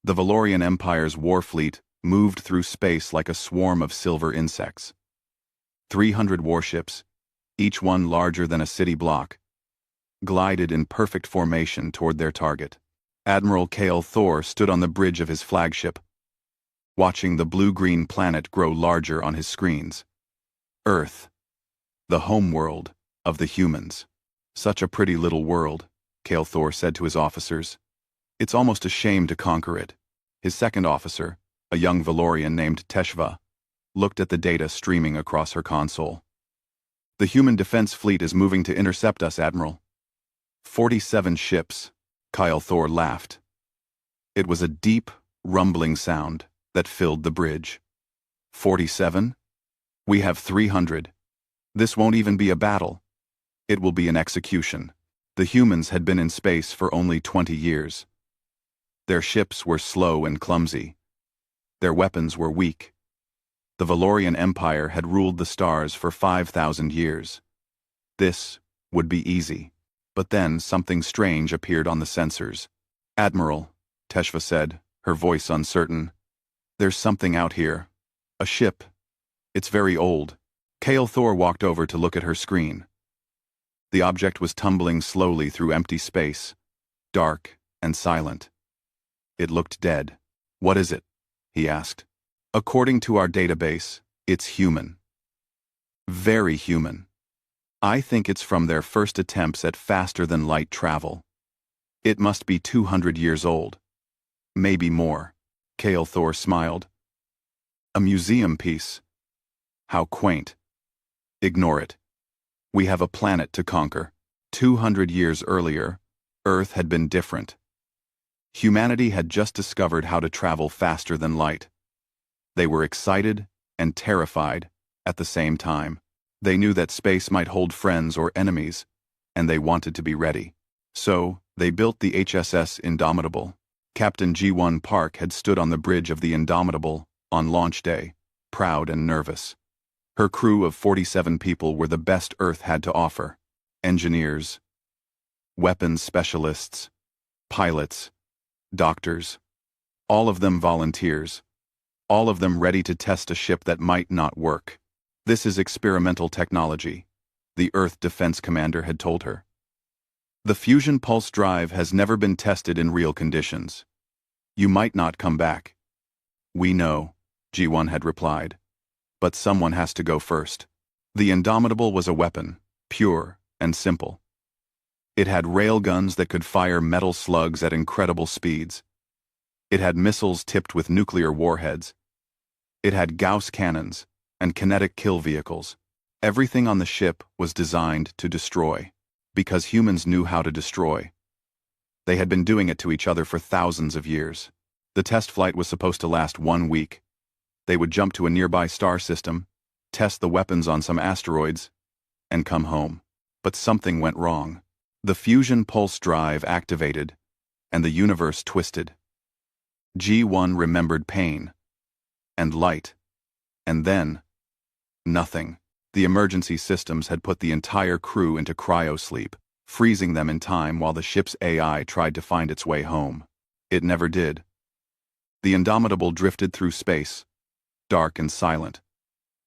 The Valorian Empire's war fleet moved through space like a swarm of silver insects. 300 warships, each one larger than a city block, glided in perfect formation toward their target. Admiral Cale Thor stood on the bridge of his flagship, watching the blue-green planet grow larger on his screens. Earth, the homeworld of the humans. Such a pretty little world, Cale Thor said to his officers. It's almost a shame to conquer it. His second officer, a young Valorian named HFY, looked at the data streaming across her console. The human defense fleet is moving to intercept us, Admiral. 47 ships, Cale Thor laughed. It was a deep, rumbling sound that filled the bridge. 47? We have 300. This won't even be a battle. It will be an execution. The humans had been in space for only 20 years. Their ships were slow and clumsy. Their weapons were weak. The Valorian Empire had ruled the stars for 5,000 years. This would be easy. But then something strange appeared on the sensors. Admiral, HFY said, her voice uncertain. There's something out here. A ship. It's very old. Cale Thor walked over to look at her screen. The object was tumbling slowly through empty space, dark and silent. It looked dead. What is it? He asked. According to our database, it's human. Very human. I think it's from their first attempts at faster-than-light travel. It must be 200 years old. Maybe more. Cale Thor smiled. A museum piece. How quaint. Ignore it. We have a planet to conquer. 200 years earlier, Earth had been different. Humanity had just discovered how to travel faster than light. They were excited and terrified at the same time. They knew that space might hold friends or enemies, and they wanted to be ready. So, they built the HSS Indomitable. Captain G1 Park had stood on the bridge of the Indomitable on launch day, proud and nervous. Her crew of 47 people were the best Earth had to offer. Engineers, weapons specialists, pilots, doctors, all of them volunteers, all of them ready to test a ship that might not work. This is experimental technology, the Earth Defense Commander had told her. The fusion pulse drive has never been tested in real conditions. You might not come back. We know, G1 had replied. But someone has to go first. The Indomitable was a weapon, pure and simple. It had railguns that could fire metal slugs at incredible speeds. It had missiles tipped with nuclear warheads. It had Gauss cannons and kinetic kill vehicles. Everything on the ship was designed to destroy, because humans knew how to destroy. They had been doing it to each other for thousands of years. The test flight was supposed to last 1 week. They would jump to a nearby star system, test the weapons on some asteroids, and come home. But something went wrong. The fusion pulse drive activated, and the universe twisted. G1 remembered pain, and light, and then, nothing. The emergency systems had put the entire crew into cryosleep, freezing them in time while the ship's AI tried to find its way home. It never did. The Indomitable drifted through space, dark and silent,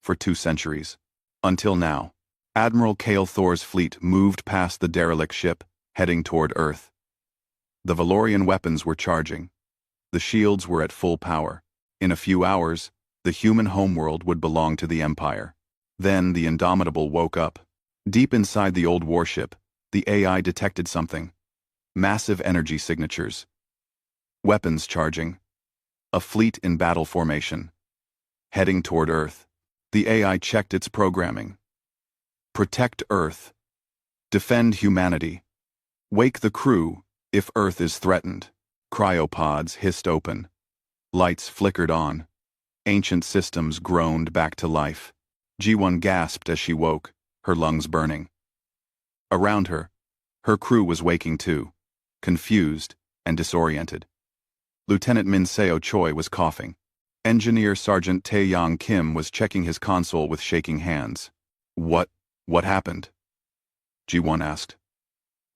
for 2 centuries. Until now, Admiral Cale Thor's fleet moved past the derelict ship, heading toward Earth. The Valorian weapons were charging. The shields were at full power. In a few hours, the human homeworld would belong to the Empire. Then the Indomitable woke up. Deep inside the old warship, the AI detected something. Massive energy signatures. Weapons charging. A fleet in battle formation. Heading toward Earth. The AI checked its programming. Protect Earth. Defend humanity. Wake the crew if Earth is threatened. Cryopods hissed open. Lights flickered on. Ancient systems groaned back to life. G1 gasped as she woke, her lungs burning. Around her, her crew was waking too, confused and disoriented. Lieutenant Min Seo Choi was coughing. Engineer Sergeant Tae-Yang Kim was checking his console with shaking hands. What happened? G1 asked.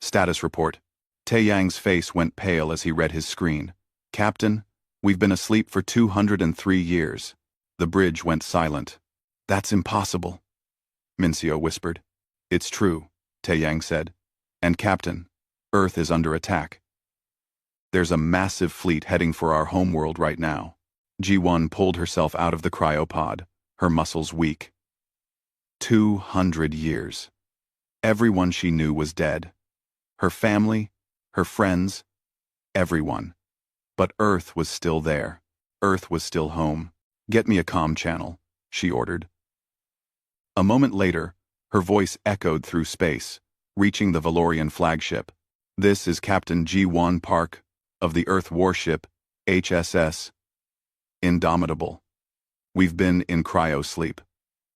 Status report. Tae-Yang's face went pale as he read his screen. Captain, We've been asleep for 203 years. The bridge went silent. That's impossible, Mincio whispered. It's true, Taeyang said. And Captain, Earth is under attack. There's a massive fleet heading for our homeworld right now. Ji-won pulled herself out of the cryopod, her muscles weak. 200 years. Everyone she knew was dead. Her family, her friends, everyone. But Earth was still there. Earth was still home. Get me a comm channel, she ordered. A moment later, her voice echoed through space, reaching the Valorian flagship. This is Captain Ji-won Park of the Earth warship, HSS Indomitable. We've been in cryo-sleep.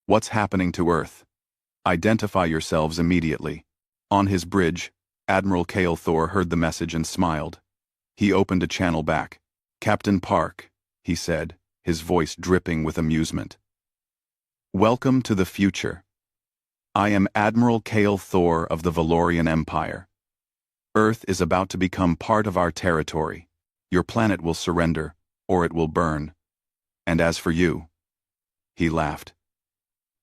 What's happening to Earth? Identify yourselves immediately. On his bridge, Admiral Kale Thor heard the message and smiled. He opened a channel back. Captain Park, he said, his voice dripping with amusement. Welcome to the future. I am Admiral Kale Thor of the Valorian Empire. Earth is about to become part of our territory. Your planet will surrender, or it will burn. And as for you, he laughed.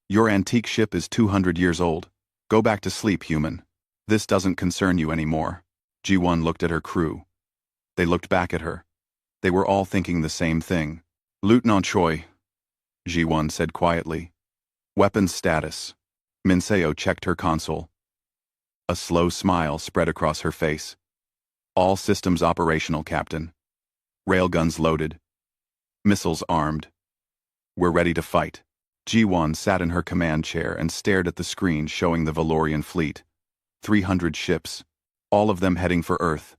Your antique ship is 200 years old. Go back to sleep, human. This doesn't concern you anymore. Ji-won looked at her crew. They looked back at her. They were all thinking the same thing. Lieutenant Choi, Ji-won said quietly. Weapons status. Minseo checked her console. A slow smile spread across her face. All systems operational, Captain. Railguns loaded. Missiles armed. We're ready to fight. Ji-won sat in her command chair and stared at the screen showing the Valorian fleet. 300 ships, all of them heading for Earth.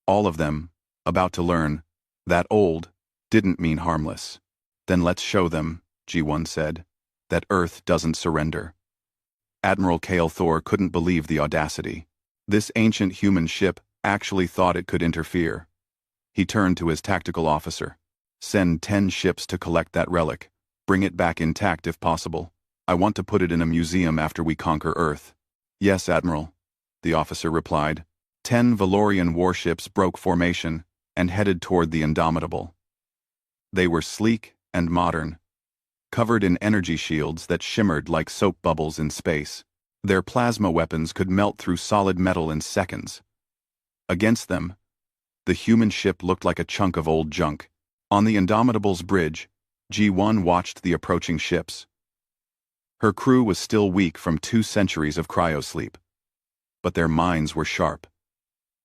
All of them, about to learn, that old didn't mean harmless. Then let's show them, Ji-won said, that Earth doesn't surrender. Admiral Kale Thor couldn't believe the audacity. This ancient human ship actually thought it could interfere. He turned to his tactical officer. Send 10 ships to collect that relic. Bring it back intact if possible. I want to put it in a museum after we conquer Earth. Yes, Admiral, the officer replied. 10 Valorian warships broke formation and headed toward the Indomitable. They were sleek and modern, covered in energy shields that shimmered like soap bubbles in space. Their plasma weapons could melt through solid metal in seconds. Against them, the human ship looked like a chunk of old junk. On the Indomitable's bridge, Ji-won watched the approaching ships. Her crew was still weak from 2 centuries of cryosleep. But their minds were sharp.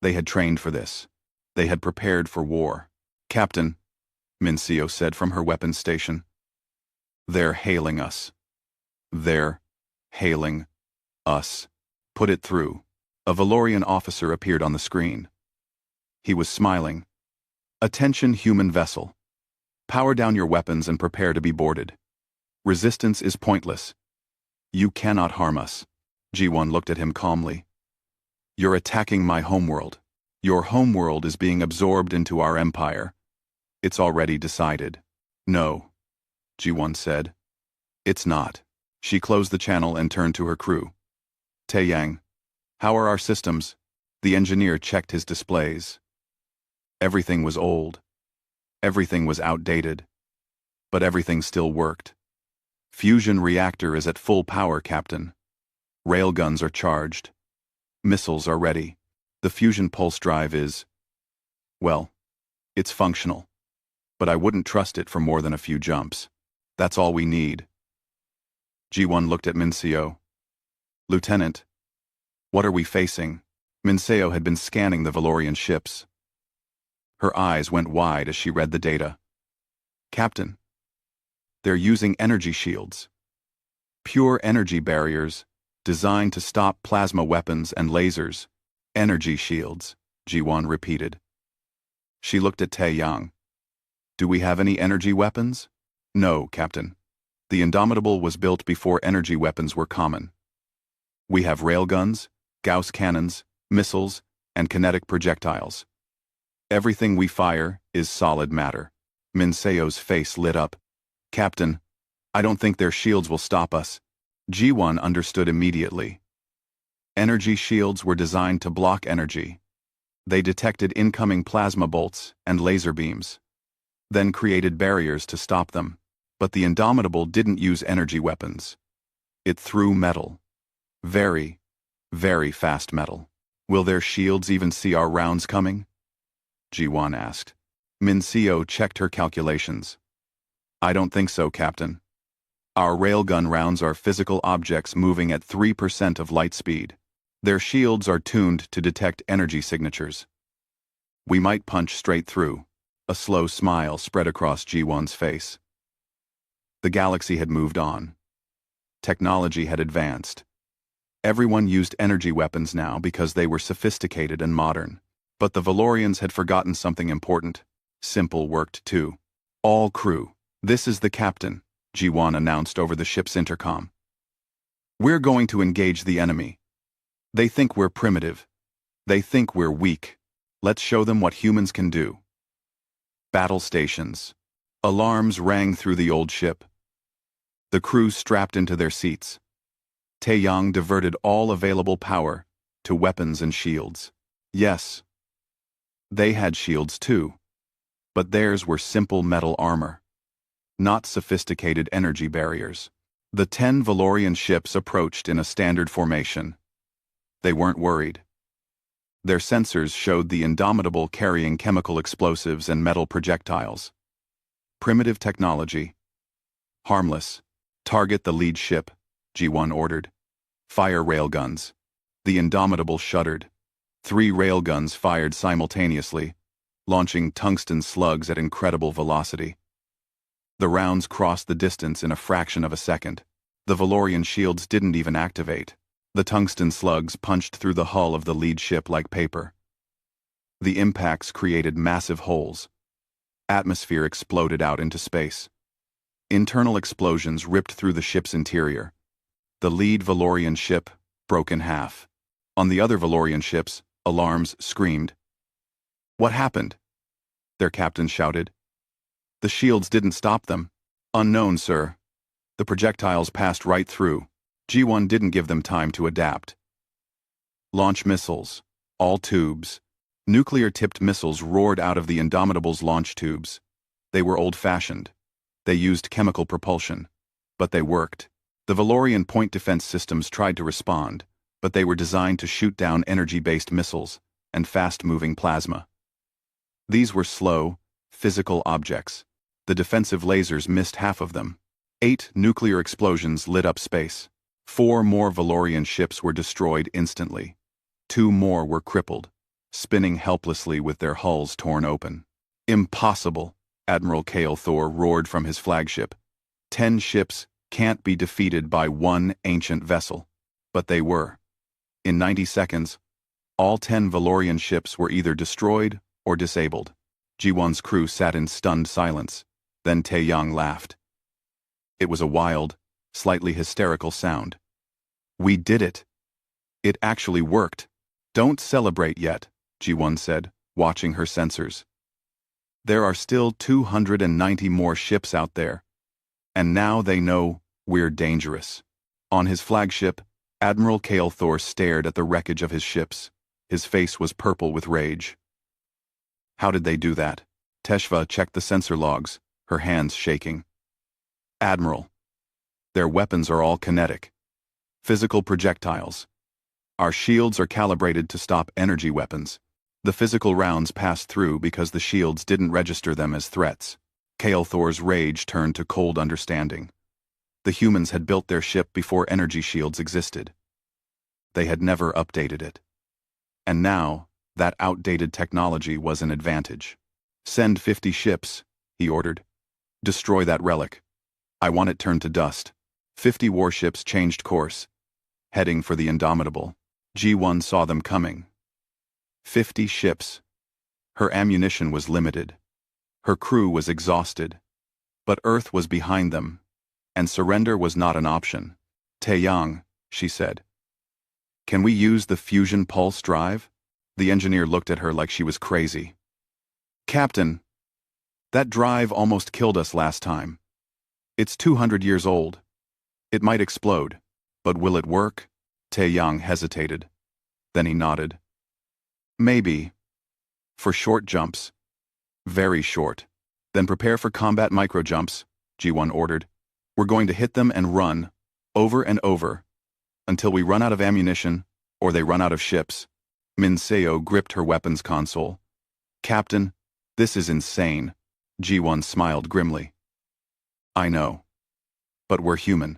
They had trained for this. They had prepared for war. Captain, Minseo said from her weapons station. They're hailing us. They're hailing us. Put it through. A Valorian officer appeared on the screen. He was smiling. Attention, human vessel. Power down your weapons and prepare to be boarded. Resistance is pointless. You cannot harm us. Ji-won looked at him calmly. You're attacking my homeworld. Your homeworld is being absorbed into our empire. It's already decided. No, Ji-won said. It's not. She closed the channel and turned to her crew. Taeyang, how are our systems? The engineer checked his displays. Everything was old. Everything was outdated. But everything still worked. Fusion reactor is at full power, Captain. Railguns are charged. Missiles are ready. The fusion pulse drive is, well, it's functional. But I wouldn't trust it for more than a few jumps. That's all we need. Ji-won looked at Minseo. Lieutenant, what are we facing? Minseo had been scanning the Valorian ships. Her eyes went wide as she read the data. Captain, they're using energy shields. Pure energy barriers, designed to stop plasma weapons and lasers. Energy shields, Ji-won repeated. She looked at Taeyang. Do we have any energy weapons? No, Captain. The Indomitable was built before energy weapons were common. We have railguns, Gauss cannons, missiles, and kinetic projectiles. Everything we fire is solid matter. Minseo's face lit up. Captain, I don't think their shields will stop us. Ji-won understood immediately. Energy shields were designed to block energy. They detected incoming plasma bolts and laser beams. then created barriers to stop them. But the Indomitable didn't use energy weapons. It threw metal. Very, very fast metal. Will their shields even see our rounds coming? Ji-won asked. Min-seo checked her calculations. I don't think so, Captain. Our railgun rounds are physical objects moving at 3% of light speed. Their shields are tuned to detect energy signatures. We might punch straight through. A slow smile spread across Ji-won's face. The galaxy had moved on. Technology had advanced. Everyone used energy weapons now because they were sophisticated and modern. But the Valorians had forgotten something important. Simple worked too. All crew, this is the captain, Ji-won announced over the ship's intercom. We're going to engage the enemy. They think we're primitive. They think we're weak. Let's show them what humans can do. Battle stations. Alarms rang through the old ship. The crew strapped into their seats. Taeyang diverted all available power to weapons and shields. Yes, they had shields too, but theirs were simple metal armor, not sophisticated energy barriers. The 10 Valorian ships approached in a standard formation. They weren't worried. Their sensors showed the Indomitable carrying chemical explosives and metal projectiles. Primitive technology. Harmless. Target the lead ship, Ji-won ordered. Fire railguns. The Indomitable shuddered. 3 railguns fired simultaneously, launching tungsten slugs at incredible velocity. The rounds crossed the distance in a fraction of a second. The Valorian shields didn't even activate. The tungsten slugs punched through the hull of the lead ship like paper. The impacts created massive holes. Atmosphere exploded out into space. Internal explosions ripped through the ship's interior. The lead Valorian ship broke in half. On the other Valorian ships, alarms screamed. What happened? Their captain shouted. The shields didn't stop them. Unknown, sir. The projectiles passed right through. Ji-won didn't give them time to adapt. Launch missiles. All tubes. Nuclear-tipped missiles roared out of the Indomitable's launch tubes. They were old-fashioned. They used chemical propulsion. But they worked. The Valorian point defense systems tried to respond, but they were designed to shoot down energy-based missiles and fast-moving plasma. These were slow, physical objects. The defensive lasers missed half of them. 8 nuclear explosions lit up space. 4 more Valorian ships were destroyed instantly. 2 more were crippled, spinning helplessly with their hulls torn open. Impossible, Admiral Kale Thor roared from his flagship. 10 ships can't be defeated by 1 ancient vessel. But they were. In 90 seconds, all 10 Valorian ships were either destroyed or disabled. Ji-won's crew sat in stunned silence. Then Taeyang laughed. It was a wild, slightly hysterical sound. We did it. It actually worked. Don't celebrate yet, Ji-won said, watching her sensors. There are still 290 more ships out there. And now they know we're dangerous. On his flagship, Admiral Kale Thor stared at the wreckage of his ships. His face was purple with rage. How did they do that? Teshva checked the sensor logs, her hands shaking. Admiral, their weapons are all kinetic. Physical projectiles. Our shields are calibrated to stop energy weapons. The physical rounds passed through because the shields didn't register them as threats. Kale Thor's rage turned to cold understanding. The humans had built their ship before energy shields existed. They had never updated it. And now, that outdated technology was an advantage. Send 50 ships, he ordered. Destroy that relic. I want it turned to dust. 50 warships changed course, heading for the Indomitable. Ji-won saw them coming. 50 ships. Her ammunition was limited. Her crew was exhausted. But Earth was behind them, and surrender was not an option. Taeyang, she said. Can we use the fusion pulse drive? The engineer looked at her like she was crazy. Captain, that drive almost killed us last time. It's 200 years old. It might explode, but will it work? Taeyang hesitated. Then he nodded. Maybe. For short jumps. Very short. Then prepare for combat micro-jumps, G1 ordered. We're going to hit them and run, over and over, until we run out of ammunition, or they run out of ships. Minseo gripped her weapons console. Captain, this is insane, G1 smiled grimly. I know. But we're human.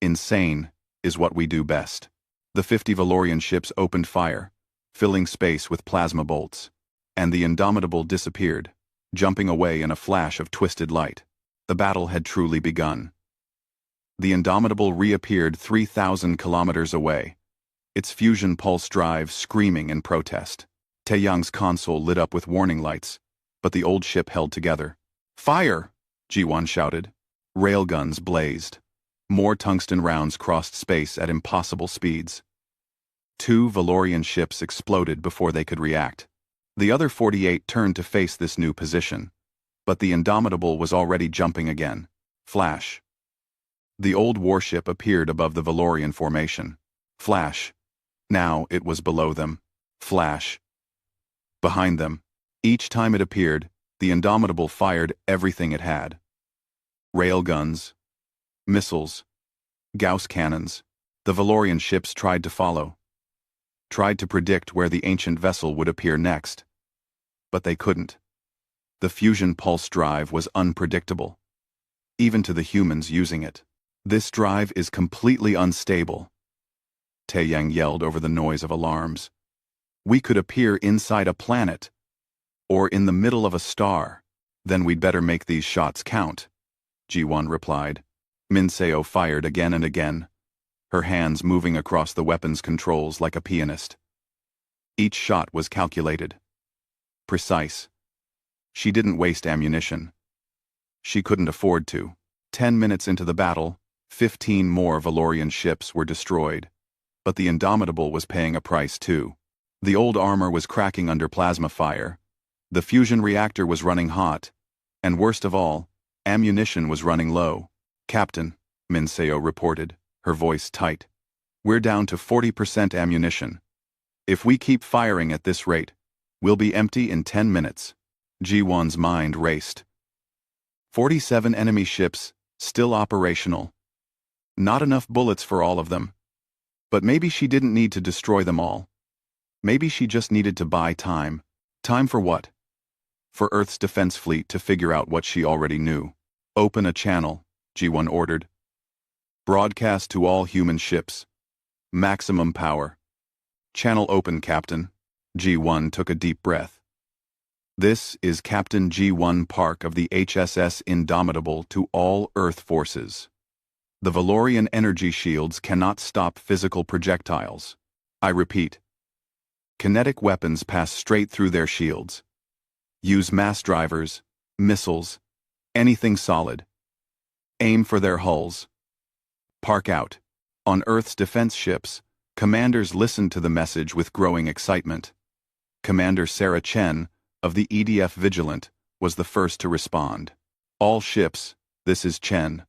Insane is what we do best. The 50 Valorian ships opened fire, filling space with plasma bolts, and the Indomitable disappeared, jumping away in a flash of twisted light. The battle had truly begun. The Indomitable reappeared 3,000 kilometers away, its fusion pulse drive screaming in protest. Taeyang's console lit up with warning lights, but the old ship held together. Fire! G1 shouted. Railguns blazed. More tungsten rounds crossed space at impossible speeds. 2 Valorian ships exploded before they could react. The other 48 turned to face this new position, but the Indomitable was already jumping again. Flash. The old warship appeared above the Valorian formation. Flash. Now it was below them. Flash. Behind them. Each time it appeared, the Indomitable fired everything it had. Railguns, missiles, Gauss cannons. The Valorian ships tried to follow. Tried to predict where the ancient vessel would appear next. But they couldn't. The fusion pulse drive was unpredictable, even to the humans using it. This drive is completely unstable, Taeyang yelled over the noise of alarms. We could appear inside a planet, or in the middle of a star. Then we'd better make these shots count, G1 replied. Minseo fired again and again, her hands moving across the weapons controls like a pianist. Each shot was calculated. Precise. She didn't waste ammunition. She couldn't afford to. 10 minutes into the battle, 15 more Valorian ships were destroyed, but the Indomitable was paying a price too. The old armor was cracking under plasma fire, the fusion reactor was running hot, and worst of all, ammunition was running low. Captain, Minseo reported, her voice tight. We're down to 40% ammunition. If we keep firing at this rate, we'll be empty in 10 minutes. G1's mind raced. 47 enemy ships, still operational. Not enough bullets for all of them. But maybe she didn't need to destroy them all. Maybe she just needed to buy time. Time for what? For Earth's defense fleet to figure out what she already knew. Open a channel, G1 ordered. Broadcast to all human ships. Maximum power. Channel open, Captain. G1 took a deep breath. This is Captain G1 Park of the HSS Indomitable to all Earth forces. The Valorian energy shields cannot stop physical projectiles. I repeat. Kinetic weapons pass straight through their shields. Use mass drivers, missiles, anything solid. Aim for their hulls. Park out. On Earth's defense ships, commanders listened to the message with growing excitement. Commander Sarah Chen, of the EDF Vigilant, was the first to respond. All ships, this is Chen.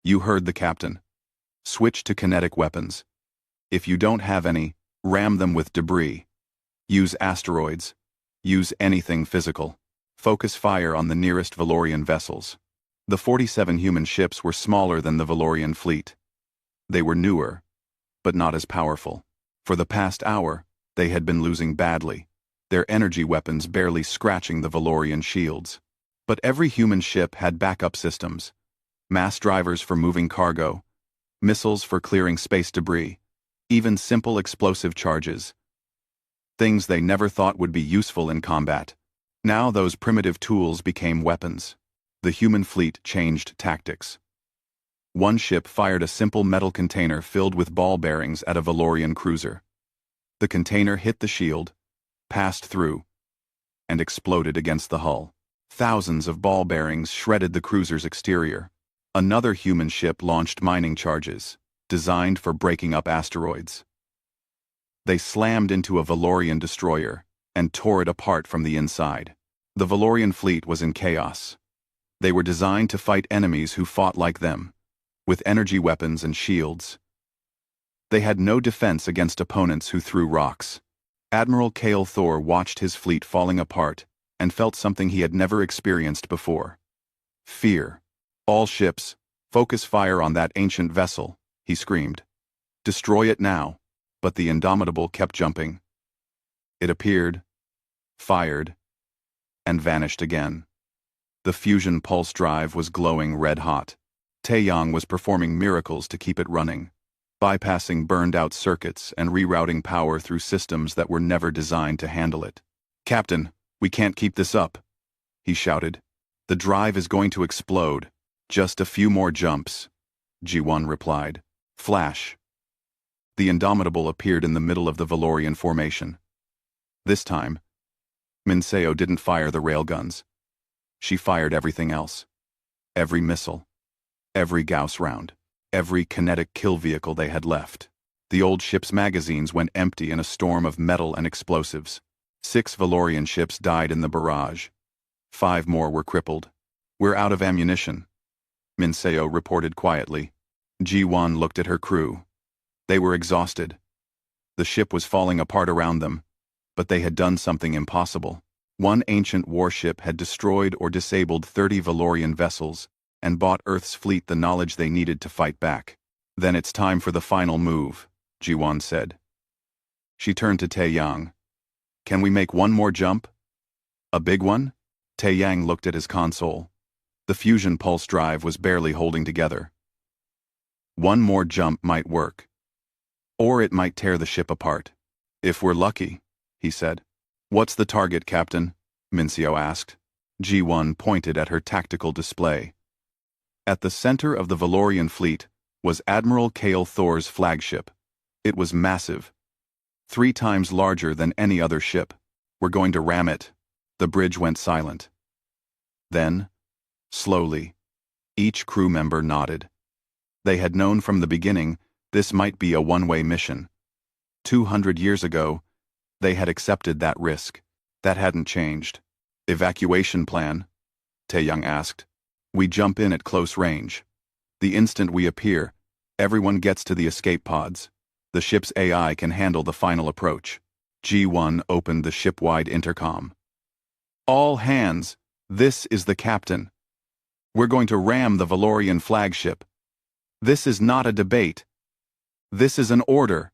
You heard the captain. Switch to kinetic weapons. If you don't have any, ram them with debris. Use asteroids. Use anything physical. Focus fire on the nearest Valorian vessels. The 47 human ships were smaller than the Valorian fleet. They were newer, but not as powerful. For the past hour, they had been losing badly, their energy weapons barely scratching the Valorian shields. But every human ship had backup systems, mass drivers for moving cargo, missiles for clearing space debris, even simple explosive charges. Things they never thought would be useful in combat. Now those primitive tools became weapons. The human fleet changed tactics. One ship fired a simple metal container filled with ball bearings at a Valorian cruiser. The container hit the shield, passed through, and exploded against the hull. Thousands of ball bearings shredded the cruiser's exterior. Another human ship launched mining charges, designed for breaking up asteroids. They slammed into a Valorian destroyer and tore it apart from the inside. The Valorian fleet was in chaos. They were designed to fight enemies who fought like them, with energy weapons and shields. They had no defense against opponents who threw rocks. Admiral Cale Thor watched his fleet falling apart and felt something he had never experienced before. Fear. "All ships, focus fire on that ancient vessel," he screamed. "Destroy it now." But the Indomitable kept jumping. It appeared, fired, and vanished again. The fusion pulse drive was glowing red-hot. Taeyang was performing miracles to keep it running, bypassing burned-out circuits and rerouting power through systems that were never designed to handle it. "Captain, we can't keep this up," he shouted. "The drive is going to explode." "Just a few more jumps," Ji-won replied. Flash. The Indomitable appeared in the middle of the Valorian formation. This time, Minseo didn't fire the railguns. She fired everything else. Every missile. Every Gauss round. Every kinetic kill vehicle they had left. The old ship's magazines went empty in a storm of metal and explosives. 6 Valorian ships died in the barrage. 5 more were crippled. "We're out of ammunition," Minseo reported quietly. Ji-won looked at her crew. They were exhausted. The ship was falling apart around them, but they had done something impossible. One ancient warship had destroyed or disabled 30 Valorian vessels and bought Earth's fleet the knowledge they needed to fight back. "Then it's time for the final move," Ji-won said. She turned to Taeyang. "Can we make one more jump?" "A big one?" Taeyang looked at his console. The fusion pulse drive was barely holding together. "One more jump might work. Or it might tear the ship apart. If we're lucky," he said. "What's the target, Captain?" Minseo asked. Ji-won pointed at her tactical display. At the center of the Valorian fleet was Admiral Kale Thor's flagship. It was massive. 3 times larger than any other ship. "We're going to ram it." The bridge went silent. Then, slowly, each crew member nodded. They had known from the beginning this might be a one-way mission. 200 years ago, they had accepted that risk. That hadn't changed. "Evacuation plan?" Taeyang asked. "We jump in at close range. The instant we appear, everyone gets to the escape pods. The ship's AI can handle the final approach." Ji-won opened the ship-wide intercom. "All hands, this is the captain. We're going to ram the Valorian flagship. This is not a debate. This is an order.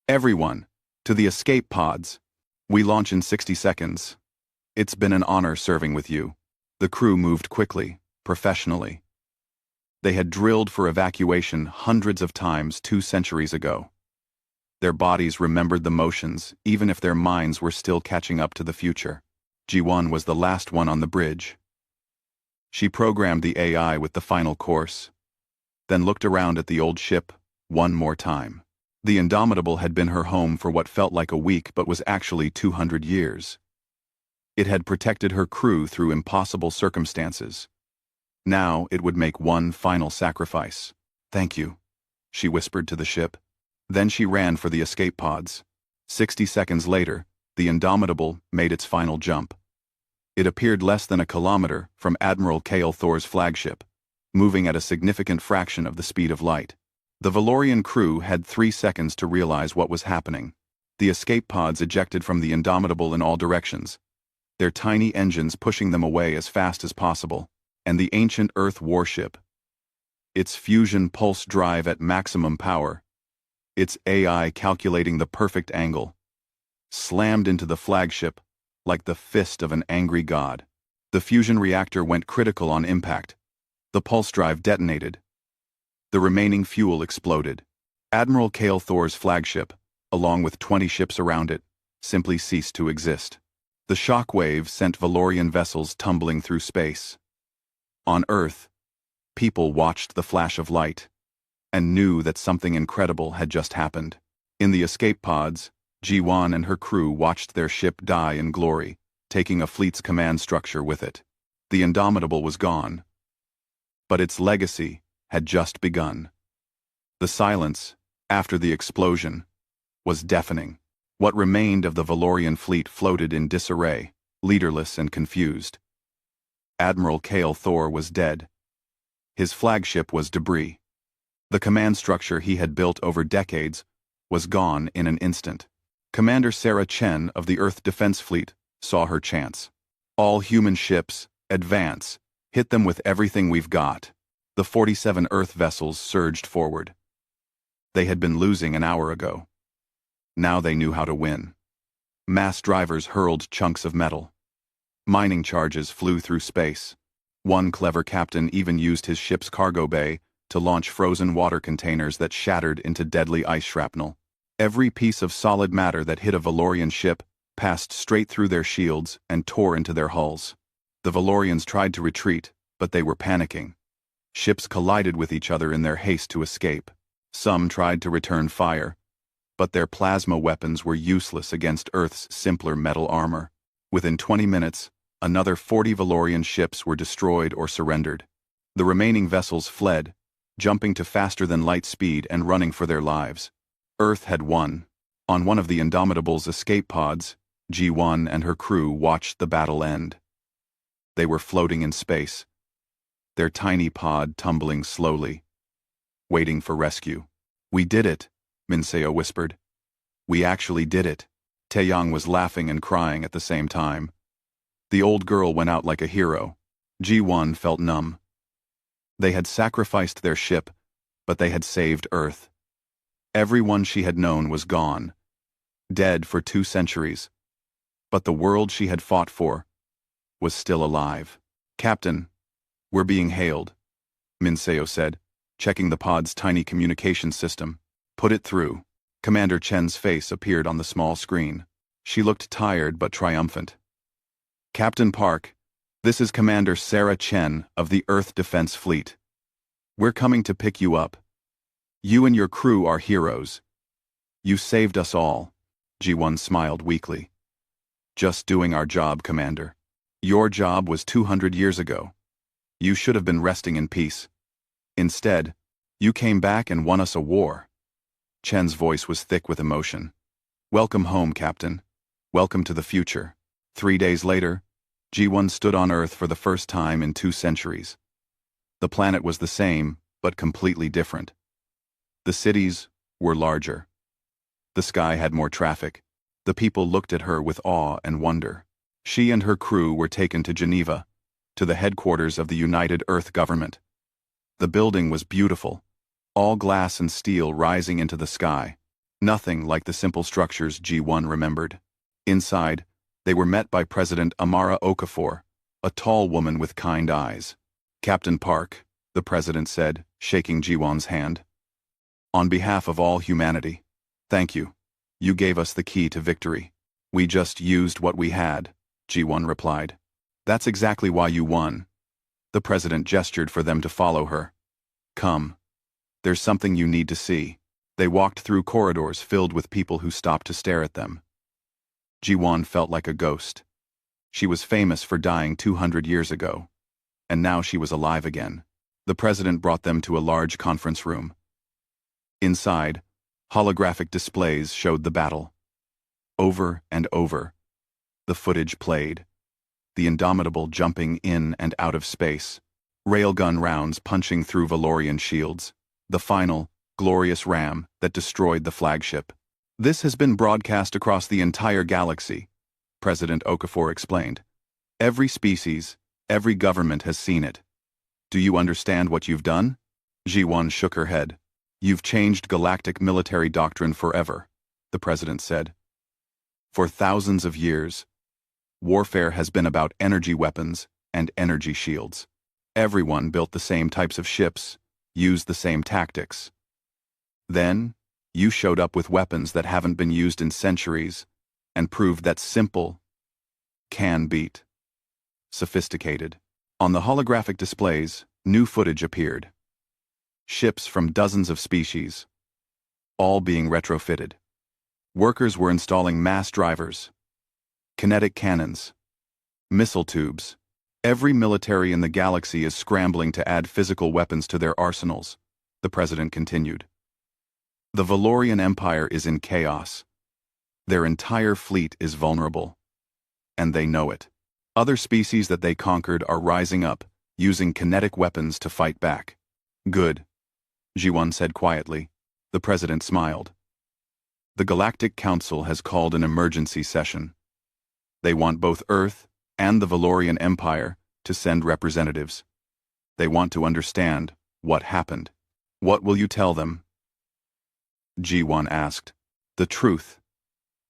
Everyone, to the escape pods. We launch in 60 seconds. It's been an honor serving with you." The crew moved quickly, professionally. They had drilled for evacuation hundreds of times 2 centuries ago. Their bodies remembered the motions, even if their minds were still catching up to the future. Ji-won was the last one on the bridge. She programmed the AI with the final course, then looked around at the old ship one more time. The Indomitable had been her home for what felt like a week but was actually 200 years. It had protected her crew through impossible circumstances. Now it would make one final sacrifice. "Thank you," she whispered to the ship. Then she ran for the escape pods. 60 seconds later, the Indomitable made its final jump. It appeared less than a kilometer from Admiral Kale Thor's flagship, moving at a significant fraction of the speed of light. The Valorian crew had 3 seconds to realize what was happening. The escape pods ejected from the Indomitable in all directions, their tiny engines pushing them away as fast as possible, and the ancient Earth warship, its fusion pulse drive at maximum power, its AI calculating the perfect angle, slammed into the flagship like the fist of an angry god. The fusion reactor went critical on impact. The pulse drive detonated. The remaining fuel exploded. Admiral Kale Thor's flagship, along with 20 ships around it, simply ceased to exist. The shock wave sent Valorian vessels tumbling through space. On Earth, people watched the flash of light and knew that something incredible had just happened. In the escape pods, Ji-won and her crew watched their ship die in glory, taking a fleet's command structure with it. The Indomitable was gone, but its legacy had just begun. The silence, after the explosion, was deafening. What remained of the Valorian fleet floated in disarray, leaderless and confused. Admiral Kale Thor was dead. His flagship was debris. The command structure he had built over decades was gone in an instant. Commander Sarah Chen of the Earth Defense Fleet saw her chance. All human ships, advance. Hit them with everything we've got. The 47 Earth vessels surged forward. They had been losing an hour ago. Now they knew how to win. Mass drivers hurled chunks of metal. Mining charges flew through space. One clever captain even used his ship's cargo bay to launch frozen water containers that shattered into deadly ice shrapnel. Every piece of solid matter that hit a Valorian ship passed straight through their shields and tore into their hulls. The Valorians tried to retreat, but they were panicking. Ships collided with each other in their haste to escape. Some tried to return fire, but their plasma weapons were useless against Earth's simpler metal armor. Within 20 minutes, another 40 Valorian ships were destroyed or surrendered. The remaining vessels fled, jumping to faster-than-light speed and running for their lives. Earth had won. On one of the Indomitable's escape pods, G1 and her crew watched the battle end. They were floating in space, their tiny pod tumbling slowly, waiting for rescue. "We did it," Minseo whispered. "We actually did it." Taeyang was laughing and crying at the same time. The old girl went out like a hero. G1 felt numb. They had sacrificed their ship, but they had saved Earth. Everyone she had known was gone, dead for 2 centuries. But the world she had fought for was still alive. "Captain, we're being hailed," Minseo said, checking the pod's tiny communication system. "Put it through." Commander Chen's face appeared on the small screen. She looked tired but triumphant. "Captain Park, this is Commander Sarah Chen of the Earth Defense Fleet. We're coming to pick you up. You and your crew are heroes. You saved us all." G1 smiled weakly. "Just doing our job, Commander. Your job was 200 years ago. You should have been resting in peace. Instead, you came back and won us a war." Chen's voice was thick with emotion. "Welcome home, Captain. Welcome to the future." 3 days later, G1 stood on Earth for the first time in 2 centuries. The planet was the same, but completely different. The cities were larger. The sky had more traffic. The people looked at her with awe and wonder. She and her crew were taken to Geneva, to the headquarters of the United Earth Government. The building was beautiful, all glass and steel rising into the sky, nothing like the simple structures G1 remembered. Inside, they were met by President Amara Okafor, a tall woman with kind eyes. "Captain Park," the president said, shaking G1's hand. "On behalf of all humanity, thank you. You gave us the key to victory." "We just used what we had," G1 replied. "That's exactly why you won." The president gestured for them to follow her. "Come. There's something you need to see." They walked through corridors filled with people who stopped to stare at them. Ji-won felt like a ghost. She was famous for dying 200 years ago, and now she was alive again. The president brought them to a large conference room. Inside, holographic displays showed the battle. Over and over, the footage played. The Indomitable jumping in and out of space, railgun rounds punching through Valorian shields, the final, glorious ram that destroyed the flagship. "This has been broadcast across the entire galaxy," President Okafor explained. "Every species, every government has seen it. Do you understand what you've done?" Ji-won shook her head. "You've changed galactic military doctrine forever," the president said. "For thousands of years, warfare has been about energy weapons and energy shields. Everyone built the same types of ships, used the same tactics. Then, you showed up with weapons that haven't been used in centuries and proved that simple can beat sophisticated." On the holographic displays, new footage appeared. Ships from dozens of species, all being retrofitted. Workers were installing mass drivers, kinetic cannons, missile tubes. Every military in the galaxy is scrambling to add physical weapons to their arsenals, the president continued. The Valorian Empire is in chaos. Their entire fleet is vulnerable, and they know it. Other species that they conquered are rising up, using kinetic weapons to fight back. "Good," Ji-won said quietly. The president smiled. "The Galactic Council has called an emergency session. They want both Earth and the Valorian Empire to send representatives. They want to understand what happened. What will you tell them? G1 asked. The truth.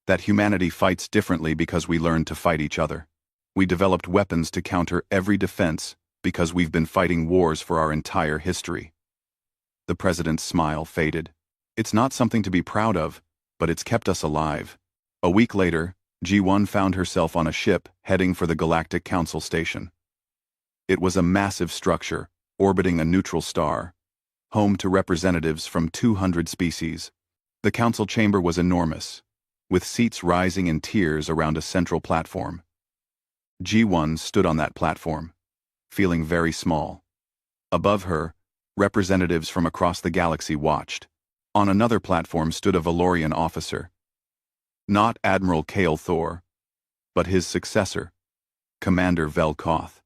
That humanity fights differently because we learned to fight each other. We developed weapons to counter every defense because we've been fighting wars for our entire history. The president's smile faded. It's not something to be proud of, but it's kept us alive. A week later, G1 found herself on a ship heading for the Galactic Council station. It was a massive structure, orbiting a neutral star, home to representatives from 200 species. The council chamber was enormous, with seats rising in tiers around a central platform. G1 stood on that platform, feeling very small. Above her, representatives from across the galaxy watched. On another platform stood a Valorian officer. Not Admiral Kale Thor, but his successor, Commander Velkoth.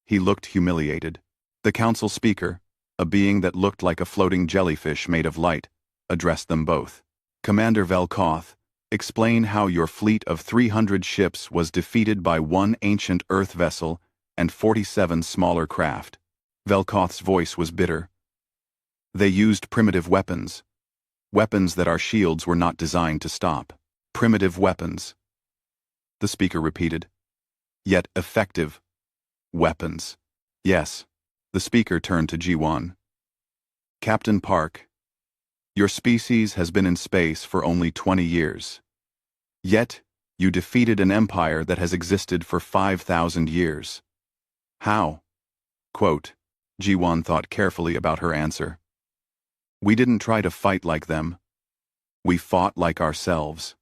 He looked humiliated. The council speaker, a being that looked like a floating jellyfish made of light, addressed them both. Commander Velkoth, explain how your fleet of 300 ships was defeated by one ancient Earth vessel and 47 smaller craft. Velkoth's voice was bitter. They used primitive weapons. Weapons that our shields were not designed to stop. Primitive weapons. The speaker repeated. Yet effective weapons. Yes. The speaker turned to G1. Captain Park, your species has been in space for only 20 years. Yet, you defeated an empire that has existed for 5,000 years. How? Quote, G1 thought carefully about her answer. We didn't try to fight like them. We fought like ourselves.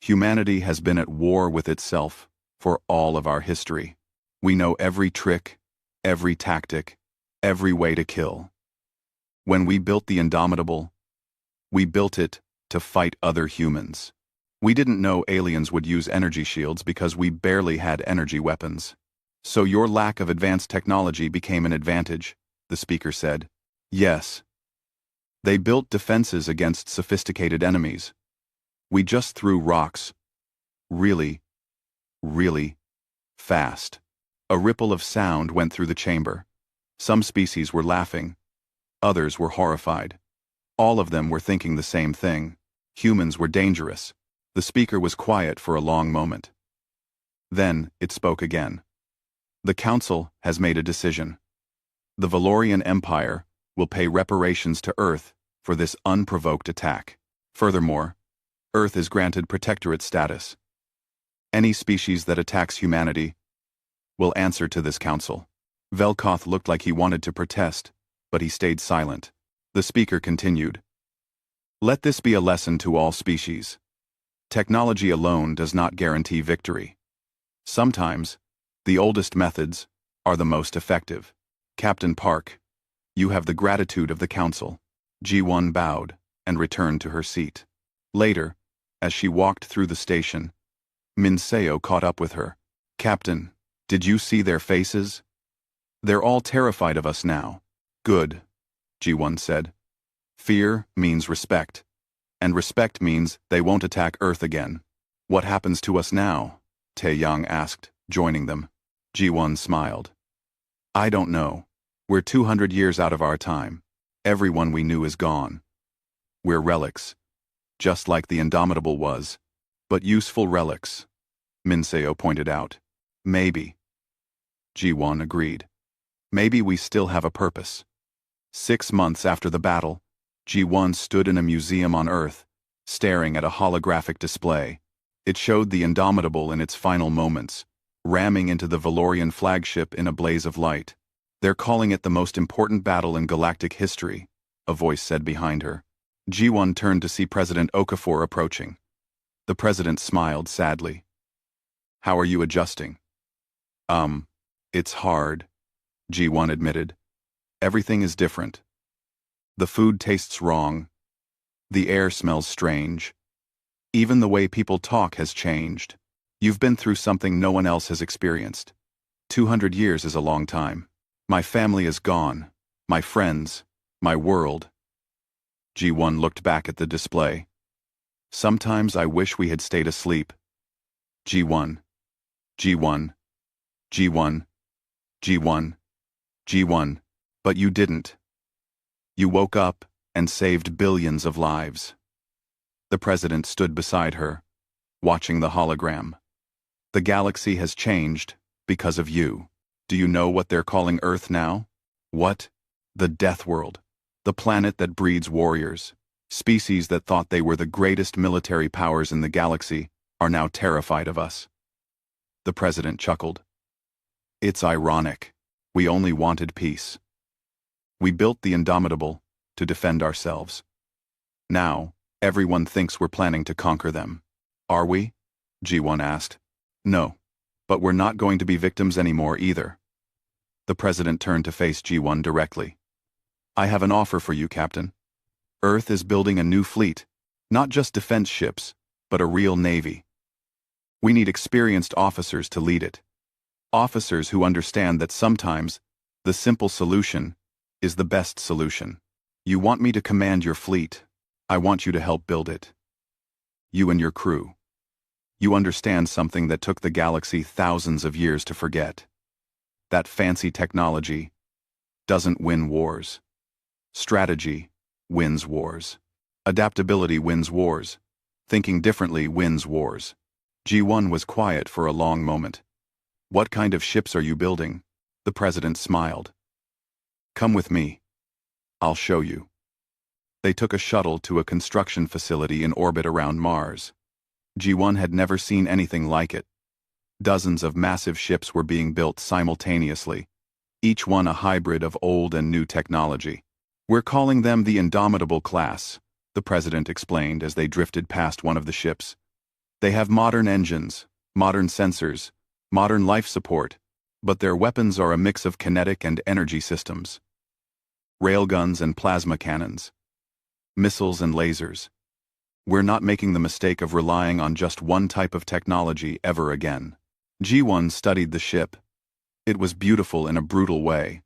Humanity has been at war with itself for all of our history. We know every trick, every tactic, every way to kill. When we built the Indomitable, we built it to fight other humans. We didn't know aliens would use energy shields because we barely had energy weapons. So your lack of advanced technology became an advantage, the speaker said. Yes. They built defenses against sophisticated enemies. We just threw rocks. Really, really fast. A ripple of sound went through the chamber. Some species were laughing. Others were horrified. All of them were thinking the same thing. Humans were dangerous. The speaker was quiet for a long moment. Then it spoke again. The Council has made a decision. The Valorian Empire will pay reparations to Earth for this unprovoked attack. Furthermore, Earth is granted protectorate status. Any species that attacks humanity will answer to this council. Velkoth looked like he wanted to protest, but he stayed silent. The speaker continued. Let this be a lesson to all species. Technology alone does not guarantee victory. Sometimes, the oldest methods are the most effective. Captain Park, you have the gratitude of the council. G1 bowed and returned to her seat. Later, as she walked through the station, Minseo caught up with her. Captain, did you see their faces? They're all terrified of us now. Good, G1 said. Fear means respect, and respect means they won't attack Earth again. What happens to us now? Taeyang asked, joining them. G1 smiled. I don't know. We're 200 years out of our time. Everyone we knew is gone. We're relics, just like the Indomitable was, but useful relics, Minseo pointed out. Maybe. G1 agreed. Maybe we still have a purpose. 6 months after the battle, G1 stood in a museum on Earth, staring at a holographic display. It showed the Indomitable in its final moments, ramming into the Valorian flagship in a blaze of light. They're calling it the most important battle in galactic history, a voice said behind her. G1 turned to see President Okafor approaching. The president smiled sadly. How are you adjusting? It's hard, G1 admitted. Everything is different. The food tastes wrong. The air smells strange. Even the way people talk has changed. You've been through something no one else has experienced. 200 years is a long time. My family is gone. My friends. My world. G1 looked back at the display. Sometimes I wish we had stayed asleep. G1. G1, G1, G1. But you didn't. You woke up and saved billions of lives. The president stood beside her, watching the hologram. The galaxy has changed because of you. Do you know what they're calling Earth now? What? The Death World. The planet that breeds warriors. Species that thought they were the greatest military powers in the galaxy are now terrified of us. The president chuckled. It's ironic. We only wanted peace. We built the Indomitable to defend ourselves. Now, everyone thinks we're planning to conquer them. Are we? G1 asked. No. But we're not going to be victims anymore either. The president turned to face G1 directly. I have an offer for you, Captain. Earth is building a new fleet. Not just defense ships, but a real navy. We need experienced officers to lead it. Officers who understand that sometimes the simple solution is the best solution. You want me to command your fleet. I want you to help build it. You and your crew. You understand something that took the galaxy thousands of years to forget. That fancy technology doesn't win wars. Strategy wins wars. Adaptability wins wars. Thinking differently wins wars. G1 was quiet for a long moment. What kind of ships are you building? The president smiled. Come with me. I'll show you. They took a shuttle to a construction facility in orbit around Mars. G1 had never seen anything like it. Dozens of massive ships were being built simultaneously, each one a hybrid of old and new technology. We're calling them the Indomitable class, the president explained as they drifted past one of the ships. They have modern engines, modern sensors, modern life support, but their weapons are a mix of kinetic and energy systems. Railguns and plasma cannons. Missiles and lasers. We're not making the mistake of relying on just one type of technology ever again. G1 studied the ship. It was beautiful in a brutal way,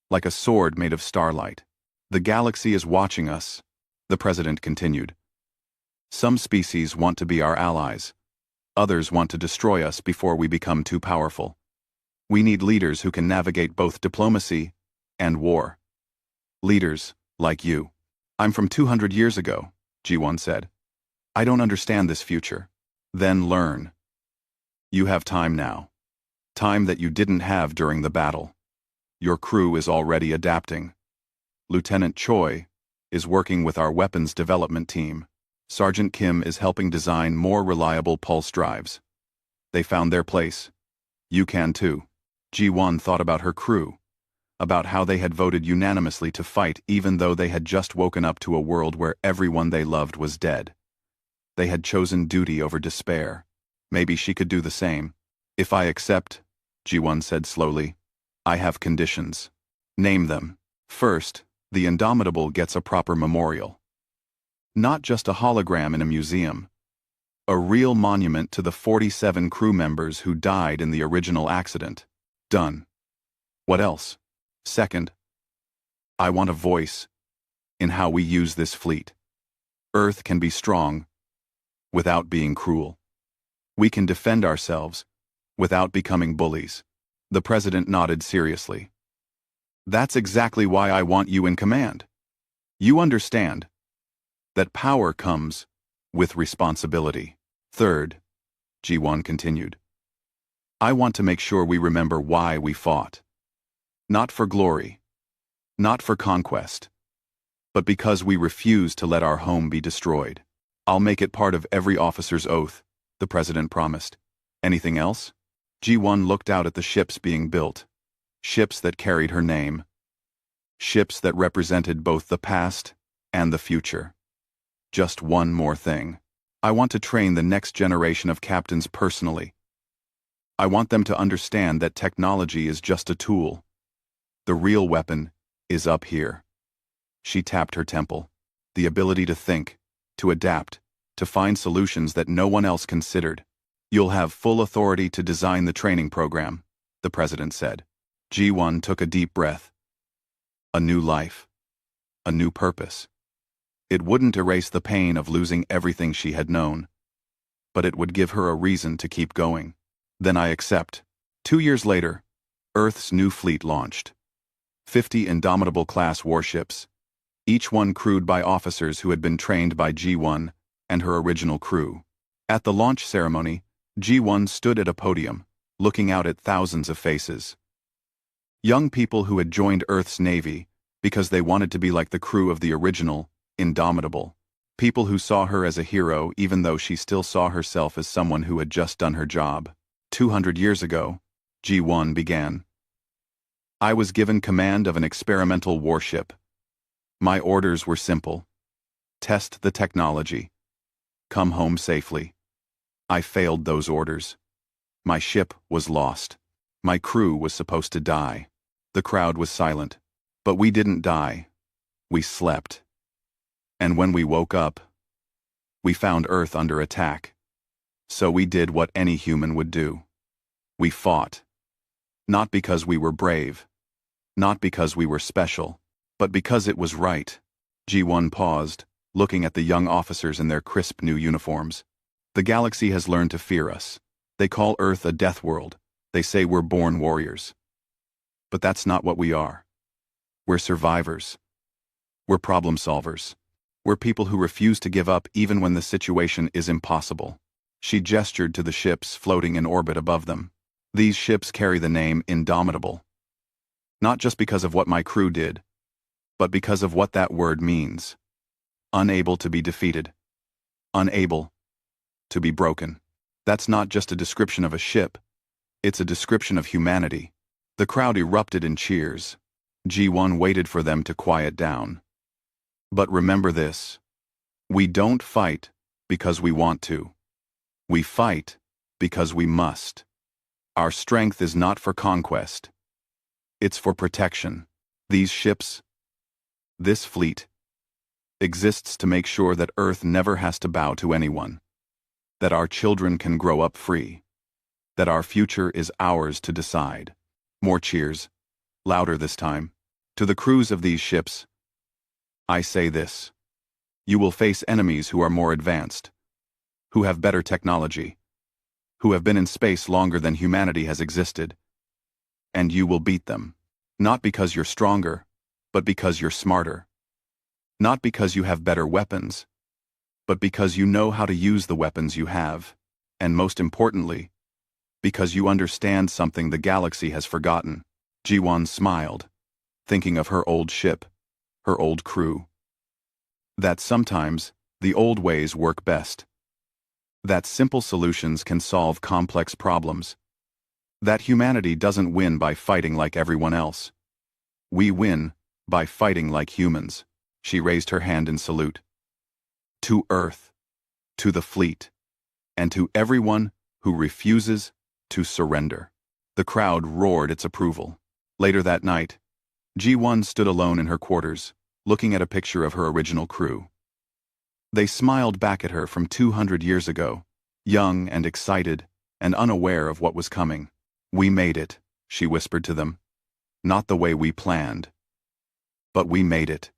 like a sword made of starlight. The galaxy is watching us, the president continued. Some species want to be our allies. Others want to destroy us before we become too powerful. We need leaders who can navigate both diplomacy and war. Leaders like you. I'm from 200 years ago, G1 said. I don't understand this future. Then learn. You have time now. Time that you didn't have during the battle. Your crew is already adapting. Lieutenant Choi is working with our weapons development team. Sergeant Kim is helping design more reliable pulse drives. They found their place. You can too. G1 thought about her crew, about how they had voted unanimously to fight even though they had just woken up to a world where everyone they loved was dead. They had chosen duty over despair. Maybe she could do the same. If I accept, G1 said slowly, I have conditions. Name them. First, the Indomitable gets a proper memorial. Not just a hologram in a museum. A real monument to the 47 crew members who died in the original accident. Done. What else? Second, I want a voice in how we use this fleet. Earth can be strong without being cruel. We can defend ourselves without becoming bullies. The president nodded seriously. That's exactly why I want you in command. You understand that power comes with responsibility. Third, G1 continued, I want to make sure we remember why we fought. Not for glory, not for conquest, but because we refuse to let our home be destroyed. I'll make it part of every officer's oath, the president promised. Anything else? G1 looked out at the ships being built. Ships that carried her name. Ships that represented both the past and the future. Just one more thing. I want to train the next generation of captains personally. I want them to understand that technology is just a tool. The real weapon is up here. She tapped her temple. The ability to think, to adapt, to find solutions that no one else considered. You'll have full authority to design the training program, the president said. G1 took a deep breath. A new life. A new purpose. It wouldn't erase the pain of losing everything she had known, but it would give her a reason to keep going. Then I accept. 2 years later, Earth's new fleet launched. 50 Indomitable-class warships, each one crewed by officers who had been trained by G1 and her original crew. At the launch ceremony, G1 stood at a podium, looking out at thousands of faces. Young people who had joined Earth's Navy because they wanted to be like the crew of the original, Indomitable. People who saw her as a hero even though she still saw herself as someone who had just done her job. 200 years ago, G1 began. I was given command of an experimental warship. My orders were simple. Test the technology. Come home safely. I failed those orders. My ship was lost. My crew was supposed to die. The crowd was silent. But we didn't die. We slept. And when we woke up, we found Earth under attack. So we did what any human would do. We fought. Not because we were brave. Not because we were special. But because it was right. G1 paused, looking at the young officers in their crisp new uniforms. The galaxy has learned to fear us. They call Earth a death world. They say we're born warriors. But that's not what we are. We're survivors. We're problem solvers. We're people who refuse to give up even when the situation is impossible. She gestured to the ships floating in orbit above them. These ships carry the name Indomitable. Not just because of what my crew did, but because of what that word means. Unable to be defeated. Unable to be broken. That's not just a description of a ship. It's a description of humanity. The crowd erupted in cheers. G1 waited for them to quiet down. But remember this. We don't fight because we want to. We fight because we must. Our strength is not for conquest. It's for protection. These ships, this fleet, exists to make sure that Earth never has to bow to anyone. That our children can grow up free. That our future is ours to decide. More cheers, louder this time. To the crews of these ships, I say this. You will face enemies who are more advanced, who have better technology, who have been in space longer than humanity has existed, and you will beat them. Not because you're stronger, but because you're smarter. Not because you have better weapons, but because you know how to use the weapons you have, and most importantly, because you understand something the galaxy has forgotten. G1 smiled, thinking of her old ship, her old crew. That sometimes, the old ways work best. That simple solutions can solve complex problems. That humanity doesn't win by fighting like everyone else. We win by fighting like humans. She raised her hand in salute. To Earth, to the fleet, and to everyone who refuses to surrender. The crowd roared its approval. Later that night, G1 stood alone in her quarters, looking at a picture of her original crew. They smiled back at her from 200 years ago, young and excited and unaware of what was coming. We made it, she whispered to them. Not the way we planned. But we made it.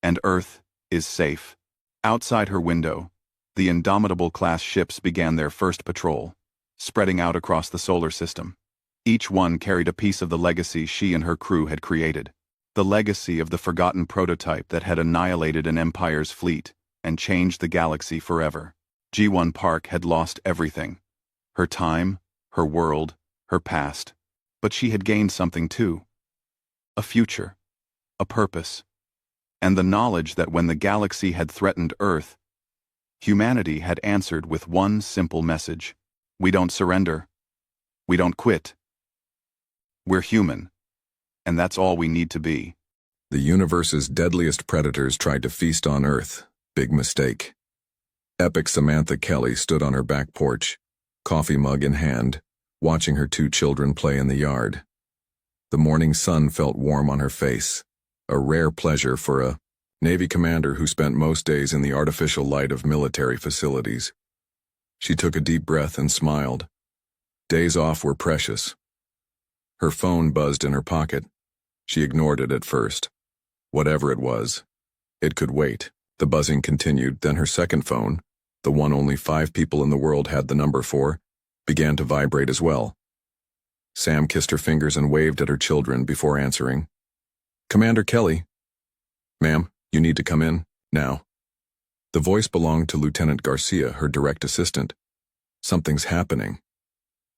And Earth is safe. Outside her window, the Indomitable-class ships began their first patrol, spreading out across the solar system. Each one carried a piece of the legacy she and her crew had created. The legacy of the forgotten prototype that had annihilated an empire's fleet and changed the galaxy forever. G1 Park had lost everything. Her time, her world, her past. But she had gained something too. A future. A purpose. And the knowledge that when the galaxy had threatened Earth, humanity had answered with one simple message. We don't surrender. We don't quit. We're human. And that's all we need to be. The universe's deadliest predators tried to feast on Earth. Big mistake. Epic Samantha Kelly stood on her back porch, coffee mug in hand, watching her 2 children play in the yard. The morning sun felt warm on her face, a rare pleasure for a Navy commander who spent most days in the artificial light of military facilities. She took a deep breath and smiled. Days off were precious. Her phone buzzed in her pocket. She ignored it at first. Whatever it was, it could wait. The buzzing continued, then her second phone, the one only 5 people in the world had the number for, began to vibrate as well. Sam kissed her fingers and waved at her children before answering. Commander Kelly. Ma'am, you need to come in, now. The voice belonged to Lieutenant Garcia, her direct assistant. Something's happening.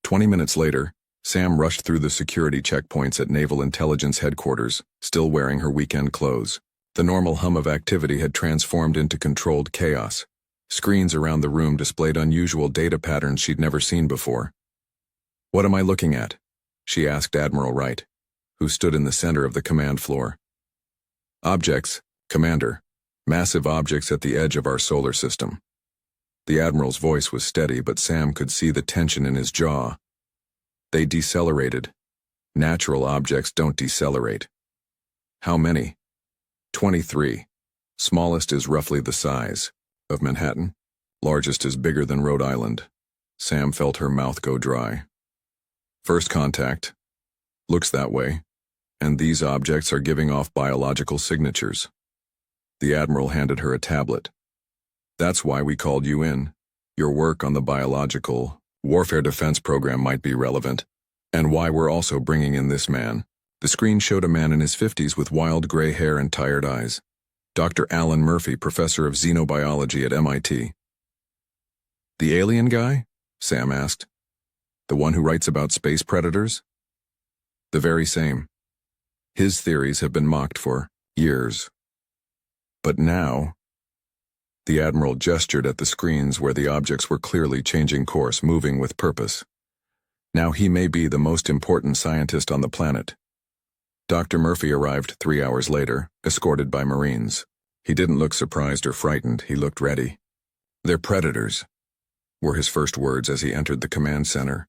20 minutes later, Sam rushed through the security checkpoints at Naval Intelligence Headquarters, still wearing her weekend clothes. The normal hum of activity had transformed into controlled chaos. Screens around the room displayed unusual data patterns she'd never seen before. What am I looking at? She asked Admiral Wright, who stood in the center of the command floor. Objects, Commander. Massive objects at the edge of our solar system. The Admiral's voice was steady, but Sam could see the tension in his jaw. They decelerated. Natural objects don't decelerate. How many? 23. Smallest is roughly the size of Manhattan. Largest is bigger than Rhode Island. Sam felt her mouth go dry. First contact. Looks that way. And these objects are giving off biological signatures. The Admiral handed her a tablet. That's why we called you in. Your work on the biological warfare defense program might be relevant. And why we're also bringing in this man. The screen showed a man in his 50s with wild gray hair and tired eyes. Dr. Alan Murphy, professor of xenobiology at MIT. The alien guy? Sam asked. The one who writes about space predators? The very same. His theories have been mocked for years. But now, the Admiral gestured at the screens where the objects were clearly changing course, moving with purpose. Now he may be the most important scientist on the planet. Dr. Murphy arrived 3 hours later, escorted by Marines. He didn't look surprised or frightened, he looked ready. They're predators, were his first words as he entered the command center.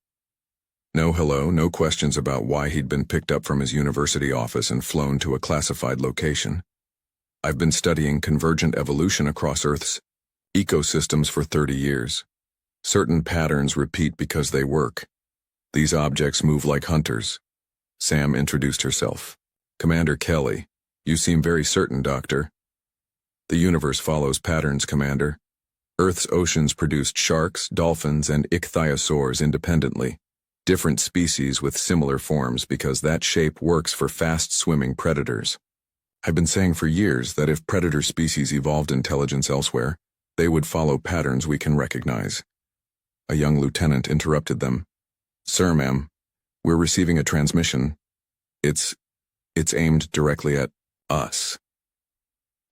No hello, no questions about why he'd been picked up from his university office and flown to a classified location. I've been studying convergent evolution across Earth's ecosystems for 30 years. Certain patterns repeat because they work. These objects move like hunters. Sam introduced herself. Commander Kelly. You seem very certain, Doctor. The universe follows patterns, Commander. Earth's oceans produced sharks, dolphins, and ichthyosaurs independently. Different species with similar forms because that shape works for fast-swimming predators. I've been saying for years that if predator species evolved intelligence elsewhere, they would follow patterns we can recognize. A young lieutenant interrupted them. Sir, ma'am, we're receiving a transmission. It's aimed directly at us.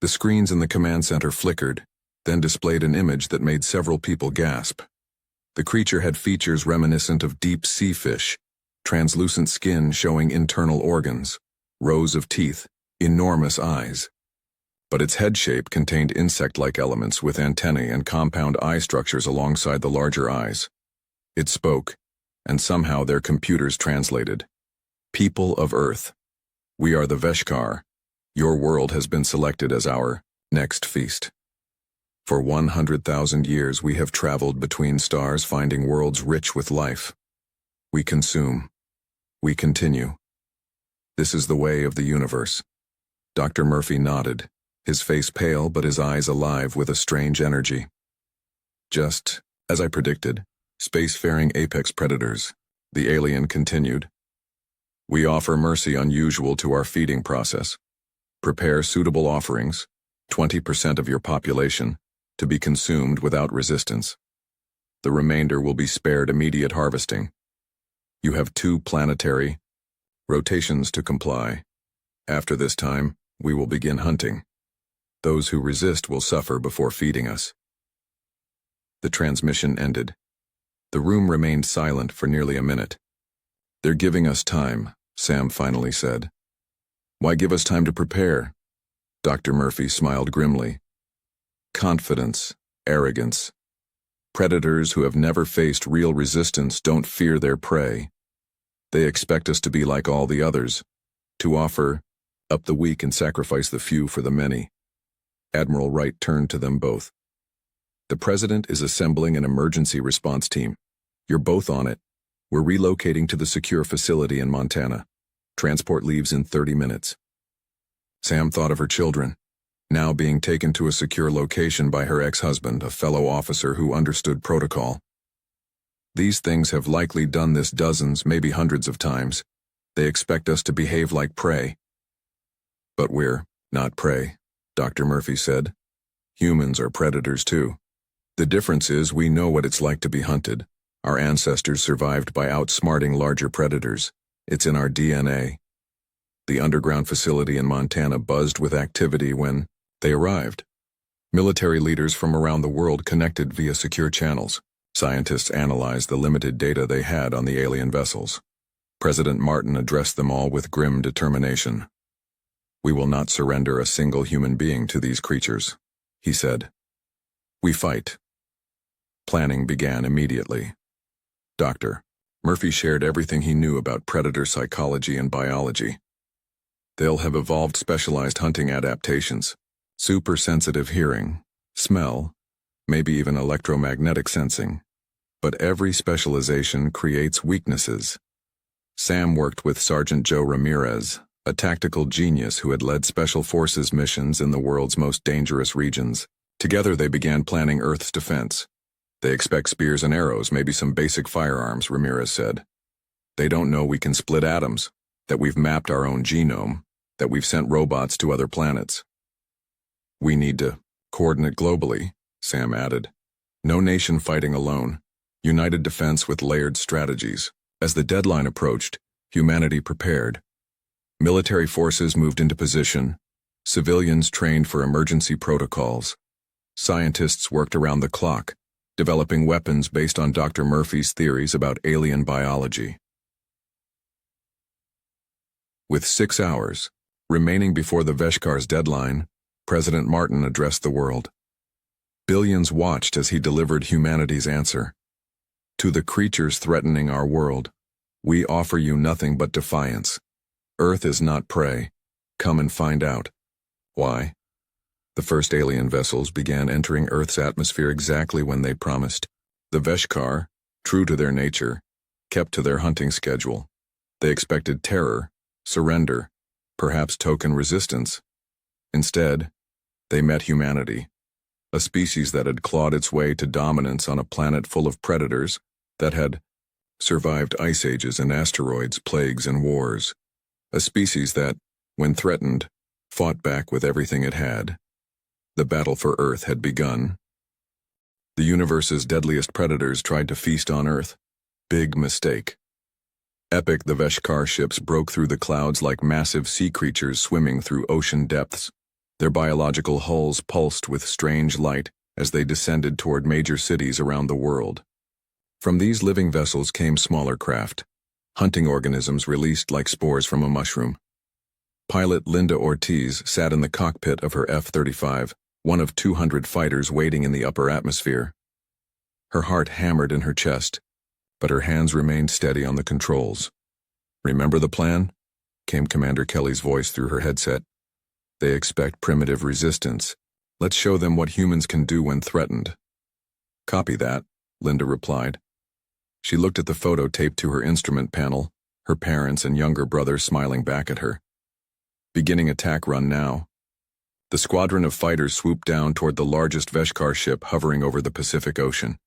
The screens in the command center flickered, then displayed an image that made several people gasp. The creature had features reminiscent of deep sea fish, translucent skin showing internal organs, rows of teeth, enormous eyes. But its head shape contained insect-like elements with antennae and compound eye structures alongside the larger eyes. It spoke, and somehow their computers translated. People of Earth. We are the Veshkar. Your world has been selected as our next feast. For 100,000 years we have traveled between stars finding worlds rich with life. We consume. We continue. This is the way of the universe. Dr. Murphy nodded, his face pale but his eyes alive with a strange energy. Just, as I predicted, spacefaring apex predators, the alien continued. We offer mercy unusual to our feeding process. Prepare suitable offerings, 20% of your population, to be consumed without resistance. The remainder will be spared immediate harvesting. You have 2 planetary rotations to comply. After this time, we will begin hunting. Those who resist will suffer before feeding us. The transmission ended. The room remained silent for nearly a minute. They're giving us time, Sam finally said. Why give us time to prepare? Dr. Murphy smiled grimly. Confidence, arrogance. Predators who have never faced real resistance don't fear their prey. They expect us to be like all the others, to offer up the weak and sacrifice the few for the many. Admiral Wright turned to them both. The President is assembling an emergency response team. You're both on it. We're relocating to the secure facility in Montana. Transport leaves in 30 minutes. Sam thought of her children, now being taken to a secure location by her ex-husband, a fellow officer who understood protocol. These things have likely done this dozens, maybe hundreds of times. They expect us to behave like prey. But we're not prey, Dr. Murphy said. Humans are predators too. The difference is we know what it's like to be hunted. Our ancestors survived by outsmarting larger predators. It's in our DNA. The underground facility in Montana buzzed with activity when they arrived. Military leaders from around the world connected via secure channels. Scientists analyzed the limited data they had on the alien vessels. President Martin addressed them all with grim determination. "We will not surrender a single human being to these creatures," he said. "We fight." Planning began immediately. Dr. Murphy shared everything he knew about predator psychology and biology. They'll have evolved specialized hunting adaptations, super-sensitive hearing, smell, maybe even electromagnetic sensing. But every specialization creates weaknesses. Sam worked with Sergeant Joe Ramirez, a tactical genius who had led Special Forces missions in the world's most dangerous regions. Together they began planning Earth's defense. "They expect spears and arrows, maybe some basic firearms," Ramirez said. "They don't know we can split atoms, that we've mapped our own genome, that we've sent robots to other planets." "We need to coordinate globally," Sam added. "No nation fighting alone. United defense with layered strategies." As the deadline approached, humanity prepared. Military forces moved into position. Civilians trained for emergency protocols. Scientists worked around the clock, developing weapons based on Dr. Murphy's theories about alien biology. With 6 hours remaining before the Veshkar's deadline, President Martin addressed the world. Billions watched as he delivered humanity's answer. "To the creatures threatening our world, we offer you nothing but defiance. Earth is not prey. Come and find out." Why? The first alien vessels began entering Earth's atmosphere exactly when they promised. The Veshkar, true to their nature, kept to their hunting schedule. They expected terror, surrender, perhaps token resistance. Instead, they met humanity, a species that had clawed its way to dominance on a planet full of predators, that had survived ice ages and asteroids, plagues and wars. A species that, when threatened, fought back with everything it had. The battle for Earth had begun. The universe's deadliest predators tried to feast on Earth. Big mistake. Epic, the Veshkar ships broke through the clouds like massive sea creatures swimming through ocean depths. Their biological hulls pulsed with strange light as they descended toward major cities around the world. From these living vessels came smaller craft, hunting organisms released like spores from a mushroom. Pilot Linda Ortiz sat in the cockpit of her F-35, one of 200 fighters waiting in the upper atmosphere. Her heart hammered in her chest, but her hands remained steady on the controls. "Remember the plan?" came Commander Kelly's voice through her headset. "They expect primitive resistance. Let's show them what humans can do when threatened." "Copy that," Linda replied. She looked at the photo taped to her instrument panel, her parents and younger brother smiling back at her. "Beginning attack run now." The squadron of fighters swooped down toward the largest Veshkar ship hovering over the Pacific Ocean.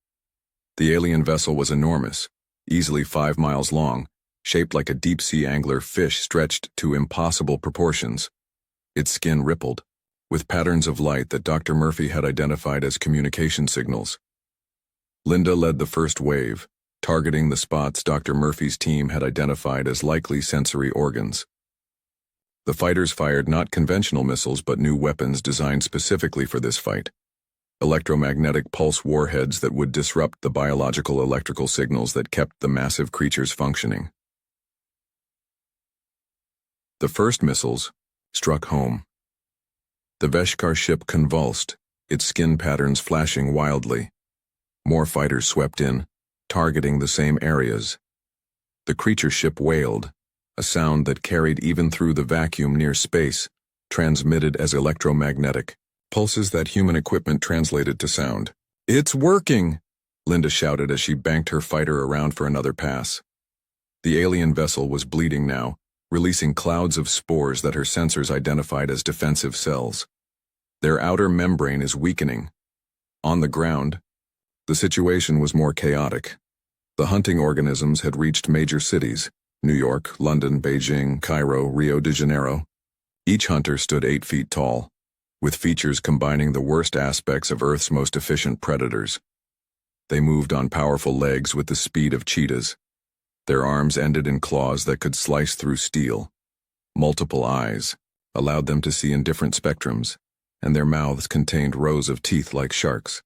The alien vessel was enormous, easily 5 miles long, shaped like a deep-sea angler fish stretched to impossible proportions. Its skin rippled, with patterns of light that Dr. Murphy had identified as communication signals. Linda led the first wave, targeting the spots Dr. Murphy's team had identified as likely sensory organs. The fighters fired not conventional missiles but new weapons designed specifically for this fight. Electromagnetic pulse warheads that would disrupt the biological electrical signals that kept the massive creatures functioning. The first missiles struck home. The Veshkar ship convulsed, its skin patterns flashing wildly. More fighters swept in, targeting the same areas. The creature ship wailed, a sound that carried even through the vacuum near space, transmitted as electromagnetic pulses that human equipment translated to sound. "It's working!" Linda shouted as she banked her fighter around for another pass. The alien vessel was bleeding now, releasing clouds of spores that her sensors identified as defensive cells. Their outer membrane is weakening. On the ground, the situation was more chaotic. The hunting organisms had reached major cities: New York, London, Beijing, Cairo, Rio de Janeiro. Each hunter stood 8 feet tall, with features combining the worst aspects of Earth's most efficient predators. They moved on powerful legs with the speed of cheetahs. Their arms ended in claws that could slice through steel. Multiple eyes allowed them to see in different spectrums, and their mouths contained rows of teeth like sharks.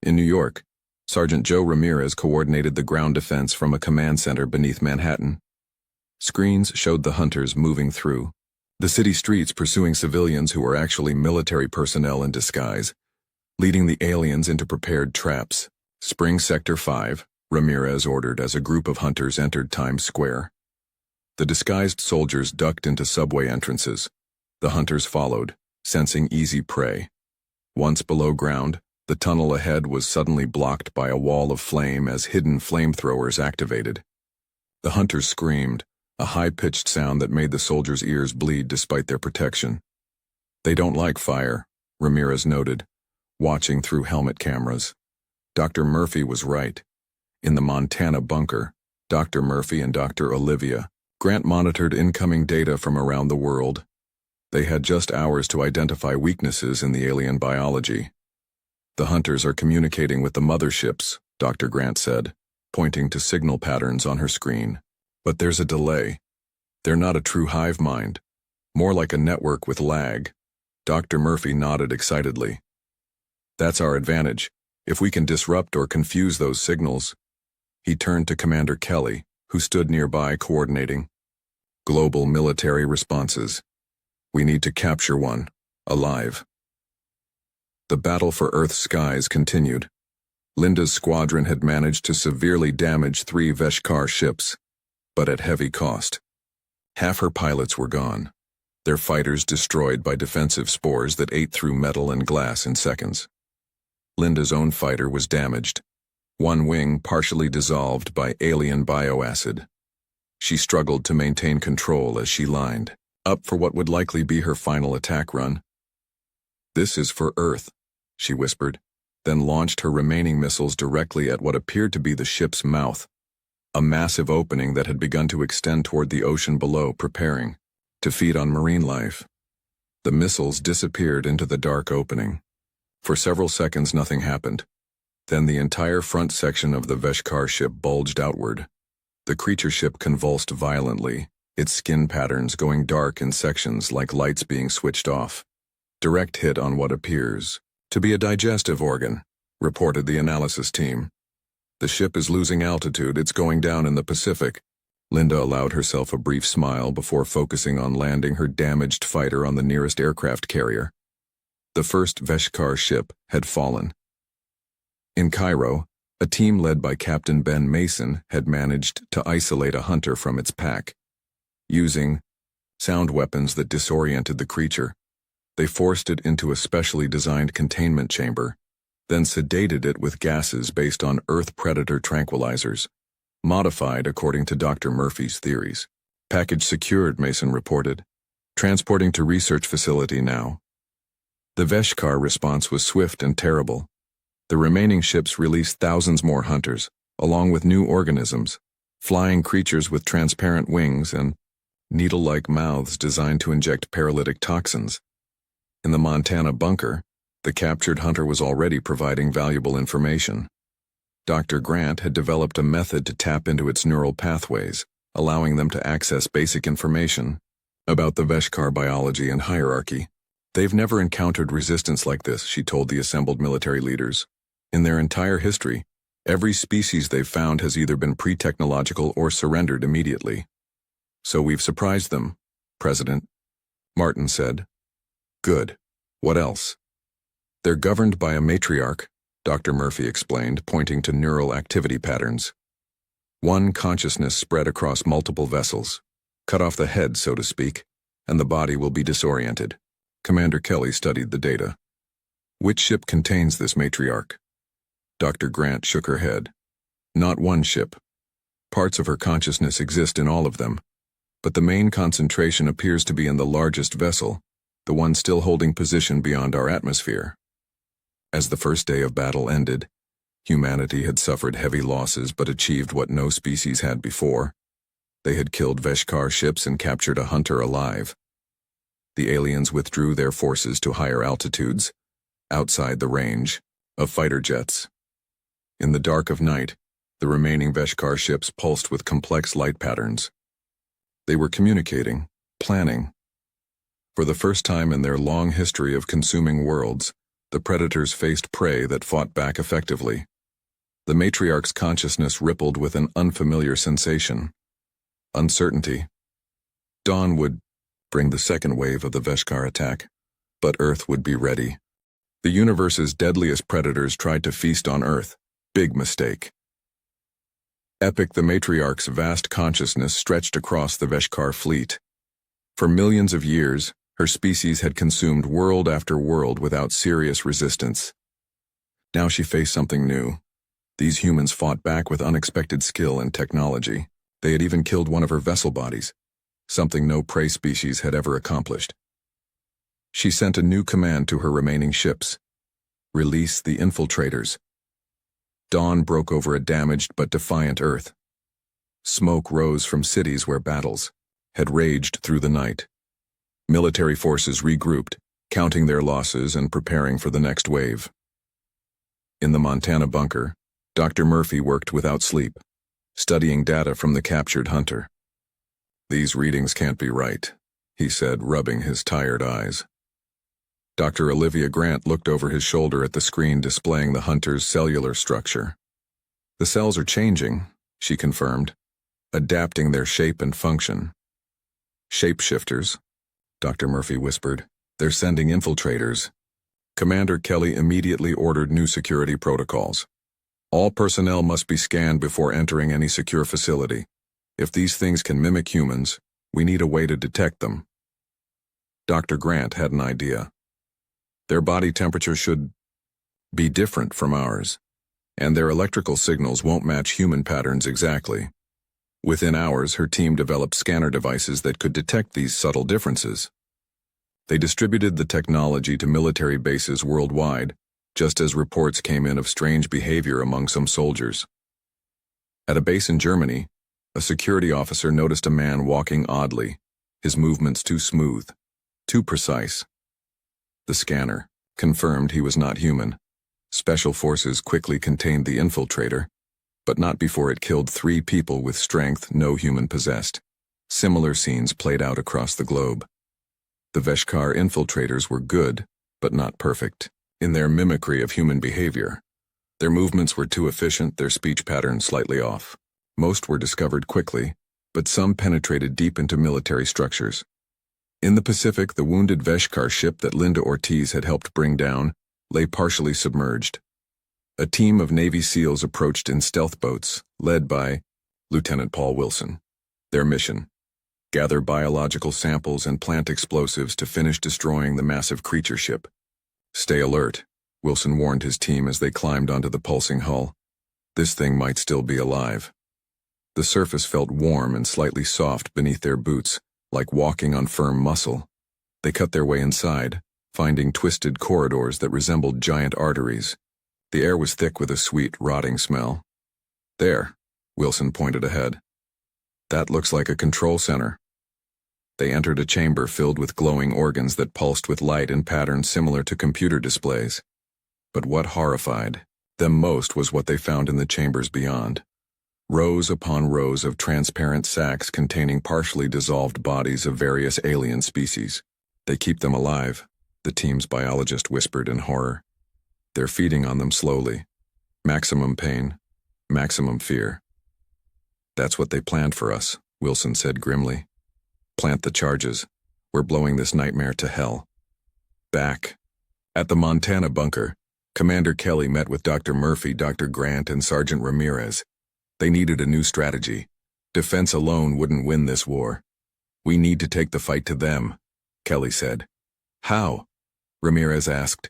In New York, Sergeant Joe Ramirez coordinated the ground defense from a command center beneath Manhattan. Screens showed the hunters moving through the city streets, pursuing civilians who were actually military personnel in disguise, leading the aliens into prepared traps. Spring Sector 5, Ramirez ordered as a group of hunters entered Times Square. The disguised soldiers ducked into subway entrances. The hunters followed, sensing easy prey. Once below ground, the tunnel ahead was suddenly blocked by a wall of flame as hidden flamethrowers activated. The hunters screamed, a high-pitched sound that made the soldiers' ears bleed despite their protection. "They don't like fire," Ramirez noted, watching through helmet cameras. Dr. Murphy was right. In the Montana bunker, Dr. Murphy and Dr. Olivia Grant monitored incoming data from around the world. They had just hours to identify weaknesses in the alien biology. "The hunters are communicating with the motherships," Dr. Grant said, pointing to signal patterns on her screen. "But there's a delay. They're not a true hive mind, more like a network with lag." Dr. Murphy nodded excitedly. "That's our advantage, if we can disrupt or confuse those signals." He turned to Commander Kelly, who stood nearby coordinating. "Global military responses. We need to capture one, alive." The battle for Earth's skies continued. Linda's squadron had managed to severely damage 3 Veshkar ships, but at heavy cost. Half her pilots were gone, their fighters destroyed by defensive spores that ate through metal and glass in seconds. Linda's own fighter was damaged, one wing partially dissolved by alien bioacid. She struggled to maintain control as she lined up for what would likely be her final attack run. "This is for Earth," she whispered, then launched her remaining missiles directly at what appeared to be the ship's mouth, a massive opening that had begun to extend toward the ocean below, preparing to feed on marine life. The missiles disappeared into the dark opening. For several seconds nothing happened. Then the entire front section of the Veshkar ship bulged outward. The creature ship convulsed violently, its skin patterns going dark in sections like lights being switched off. "Direct hit on what appears to be a digestive organ," reported the analysis team. "The ship is losing altitude, it's going down in the Pacific." Linda allowed herself a brief smile before focusing on landing her damaged fighter on the nearest aircraft carrier. The first Veshkar ship had fallen. In Cairo, a team led by Captain Ben Mason had managed to isolate a hunter from its pack. Using sound weapons that disoriented the creature, they forced it into a specially designed containment chamber, then sedated it with gases based on Earth predator tranquilizers, modified according to Dr. Murphy's theories. "Package secured," Mason reported. "Transporting to research facility now." The Veshkar response was swift and terrible. The remaining ships released thousands more hunters, along with new organisms, flying creatures with transparent wings and needle-like mouths designed to inject paralytic toxins. In the Montana bunker, the captured hunter was already providing valuable information. Dr. Grant had developed a method to tap into its neural pathways, allowing them to access basic information about the Veshkar biology and hierarchy. "They've never encountered resistance like this," she told the assembled military leaders. "In their entire history, every species they've found has either been pre-technological or surrendered immediately." "So we've surprised them," President Martin said. "Good. What else?" "They're governed by a matriarch," Dr. Murphy explained, pointing to neural activity patterns. "One consciousness spread across multiple vessels. Cut off the head, so to speak, and the body will be disoriented." Commander Kelly studied the data. "Which ship contains this matriarch?" Dr. Grant shook her head. "Not one ship. Parts of her consciousness exist in all of them, but the main concentration appears to be in the largest vessel, the one still holding position beyond our atmosphere." As the first day of battle ended, Humanity had suffered heavy losses but achieved what no species had before. They had killed Veshkar ships and captured a hunter alive. The aliens withdrew their forces to higher altitudes, outside the range of fighter jets. In the dark of night, the remaining Veshkar ships pulsed with complex light patterns. They were communicating, planning. For the first time in their long history of consuming worlds, the predators faced prey that fought back effectively. The matriarch's consciousness rippled with an unfamiliar sensation. Uncertainty. Dawn would bring the second wave of the Veshkar attack, but Earth would be ready. The universe's deadliest predators tried to feast on Earth. Big mistake. Epic, the matriarch's vast consciousness stretched across the Veshkar fleet. For millions of years, her species had consumed world after world without serious resistance. Now she faced something new. These humans fought back with unexpected skill and technology. They had even killed one of her vessel bodies, something no prey species had ever accomplished. She sent a new command to her remaining ships. Release the infiltrators. Dawn broke over a damaged but defiant Earth. Smoke rose from cities where battles had raged through the night. Military forces regrouped, counting their losses and preparing for the next wave. In the Montana bunker, Dr. Murphy worked without sleep, studying data from the captured hunter. "These readings can't be right," he said, rubbing his tired eyes. Dr. Olivia Grant looked over his shoulder at the screen displaying the hunter's cellular structure. "The cells are changing," she confirmed, "adapting their shape and function." "Shapeshifters," Dr. Murphy whispered. "They're sending infiltrators." Commander Kelly immediately ordered new security protocols. All personnel must be scanned before entering any secure facility. If these things can mimic humans, we need a way to detect them. Dr. Grant had an idea. Their body temperature should be different from ours, and their electrical signals won't match human patterns exactly. Within hours, her team developed scanner devices that could detect these subtle differences. They distributed the technology to military bases worldwide, just as reports came in of strange behavior among some soldiers. At a base in Germany, a security officer noticed a man walking oddly, his movements too smooth, too precise. The scanner confirmed he was not human. Special forces quickly contained the infiltrator, but not before it killed 3 people with strength no human possessed. Similar scenes played out across the globe. The Veshkar infiltrators were good, but not perfect, in their mimicry of human behavior. Their movements were too efficient, their speech patterns slightly off. Most were discovered quickly, but some penetrated deep into military structures. In the Pacific, the wounded Veshkar ship that Linda Ortiz had helped bring down lay partially submerged. A team of Navy SEALs approached in stealth boats, led by Lieutenant Paul Wilson. Their mission: gather biological samples and plant explosives to finish destroying the massive creature ship. "Stay alert," Wilson warned his team as they climbed onto the pulsing hull. "This thing might still be alive." The surface felt warm and slightly soft beneath their boots, like walking on firm muscle. They cut their way inside, finding twisted corridors that resembled giant arteries. The air was thick with a sweet, rotting smell. "There," Wilson pointed ahead. "That looks like a control center." They entered a chamber filled with glowing organs that pulsed with light in patterns similar to computer displays. But what horrified them most was what they found in the chambers beyond. Rows upon rows of transparent sacs containing partially dissolved bodies of various alien species. "They keep them alive," the team's biologist whispered in horror. "They're feeding on them slowly. Maximum pain, maximum fear." "That's what they planned for us," Wilson said grimly. "Plant the charges. We're blowing this nightmare to hell." Back at the Montana bunker, Commander Kelly met with Dr. Murphy, Dr. Grant, and Sergeant Ramirez. They needed a new strategy. Defense alone wouldn't win this war. "We need to take the fight to them," Kelly said. "How?" Ramirez asked.